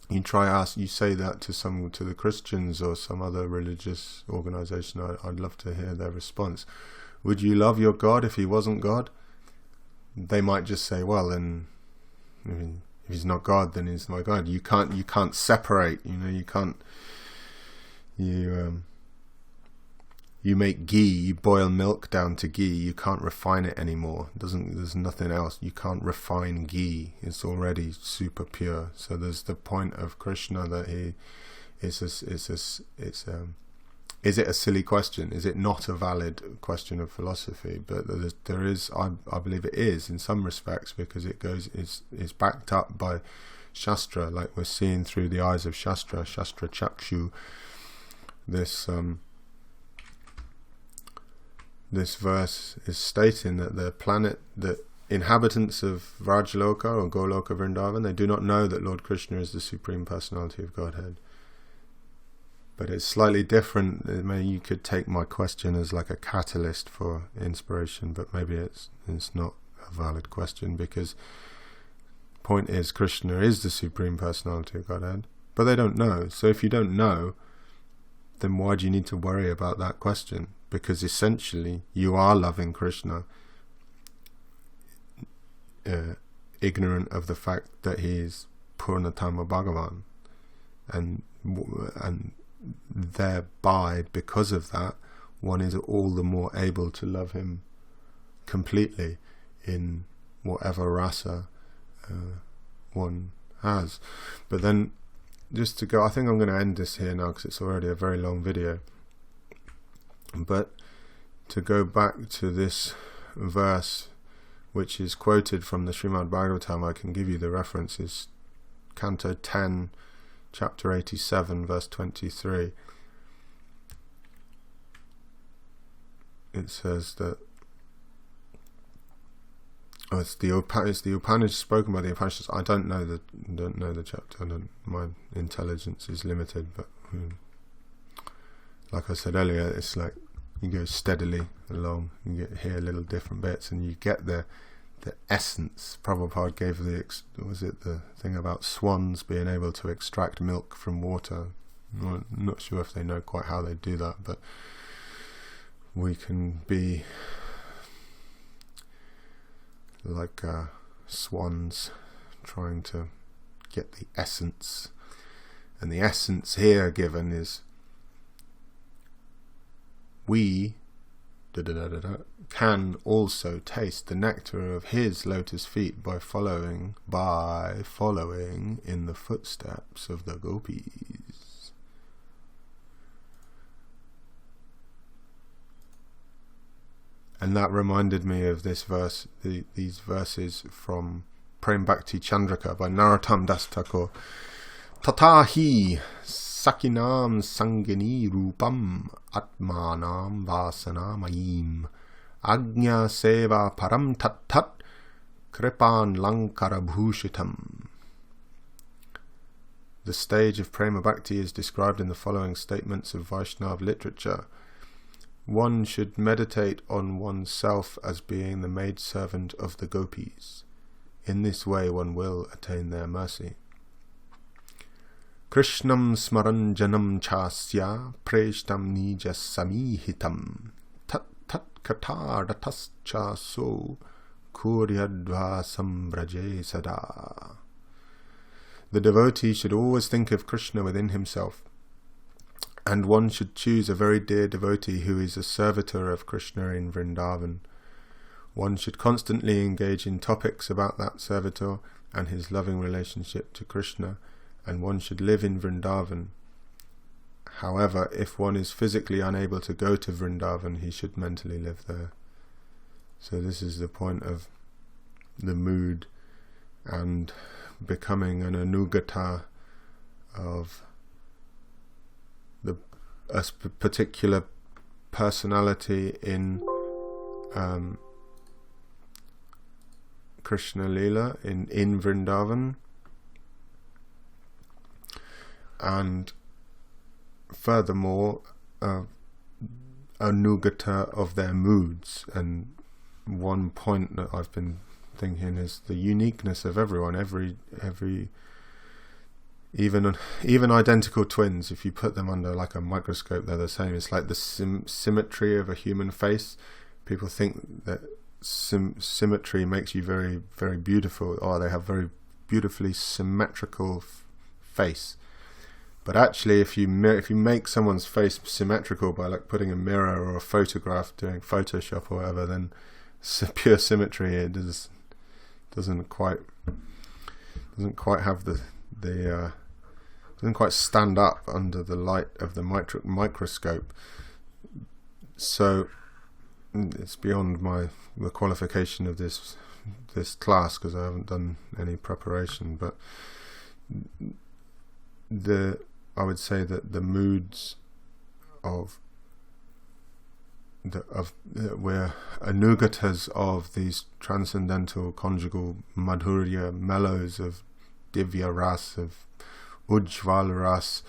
You say that to the Christians or some other religious organization, I'd love to hear their response. Would you love your God if he wasn't God? They might just say, well, then, if he's not God, then he's not God. You can't separate. You make ghee, you boil milk down to ghee, you can't refine it anymore. There's nothing else. You can't refine ghee. It's already super pure. So there's the point of Krishna that is it a silly question? Is it not a valid question of philosophy? But there is, I believe it is in some respects, because it's backed up by Shastra, like we're seeing through the eyes of Shastra Chakshu. This verse is stating that the inhabitants of Vrajaloka or Goloka Vrindavan, they do not know that Lord Krishna is the Supreme Personality of Godhead. But it's slightly different. You could take my question as like a catalyst for inspiration, but maybe it's not a valid question, because the point is Krishna is the Supreme Personality of Godhead, but they don't know. So if you don't know, then why do you need to worry about that question? Because essentially you are loving Krishna, ignorant of the fact that he is Purnatama Bhagavan, and thereby, because of that, one is all the more able to love him completely in whatever rasa one has. But then, just to go, I think I'm going to end this here now, because it's already a very long video. But to go back to this verse, which is quoted from the Srimad Bhagavatam, I can give you the references. Canto 10, chapter 87, verse 23. It says that it's the Upanishads, spoken by the Upanishads. I don't know the chapter. My intelligence is limited, but like I said earlier, it's like you go steadily along, you hear little different bits, and you get the essence. Prabhupada gave the thing about swans being able to extract milk from water. I'm not sure if they know quite how they do that, but we can be like swans trying to get the essence. And the essence here given is we can also taste the nectar of his lotus feet by following in the footsteps of the gopis. And that reminded me of this verse, these verses from Prem Bhakti Chandrika by Narottam Das Thakur. Tatahi Sakinam Sangini Rupam Atmanam Vasana Mayim Agnya Seva Param Tat Tat Kripan Lankara Bhushitam. The stage of Prema Bhakti is described in the following statements of Vaishnava literature. One should meditate on oneself as being the maidservant of the gopis. In this way one will attain their mercy. Krishnam smaranjanam chasya preshtam nija samihitam tat tat katadatas chaso kuryadvasam braje sada. The devotee should always think of Krishna within himself, and one should choose a very dear devotee who is a servitor of Krishna in Vrindavan. One should constantly engage in topics about that servitor and his loving relationship to Krishna, and one should live in Vrindavan. However, if one is physically unable to go to Vrindavan, he should mentally live there. So this is the point of the mood and becoming an anugata of a particular personality in Krishna Lila in Vrindavan, and furthermore anugata of their moods. And one point that I've been thinking is the uniqueness of everyone. Every even identical twins, if you put them under like a microscope, they're the same. It's like the symmetry of a human face. People think that symmetry makes you very, very beautiful. Oh, they have very beautifully symmetrical face. But actually, if you make someone's face symmetrical by like putting a mirror or a photograph, doing Photoshop or whatever, then pure symmetry, it doesn't quite have doesn't quite stand up under the light of the microscope. So it's beyond the qualification of this class, because I haven't done any preparation. But I would say that the moods we're anugatas of these transcendental conjugal madhurya mellows of divya ras, of ujjval ras,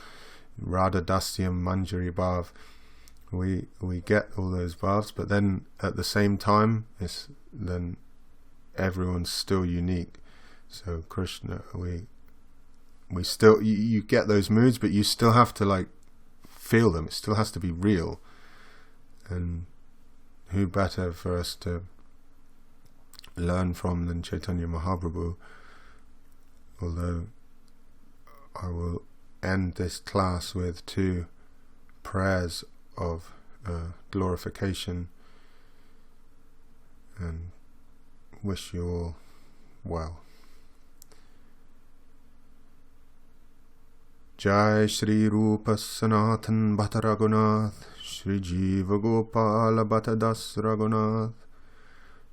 radha dasyam manjari bhav. We get all those bhavs, but then at the same time, then everyone's still unique. So Krishna, we still, you get those moods, but you still have to like feel them. It still has to be real. And who better for us to learn from than Chaitanya Mahaprabhu? Although I will end this class with 2 prayers of glorification, and wish you all well. Jai Shri Rupa Sanatan Bhatta Raghunath, Shri Jiva Gopala Bhatta Das Raghunath,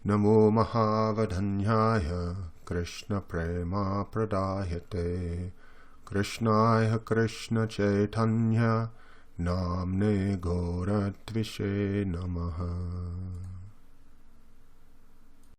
Namo Mahavadanyaya Krishna Prema Pradayate, Krishnaya Krishna Chaitanya Namne Gaura Tvishe Namaha.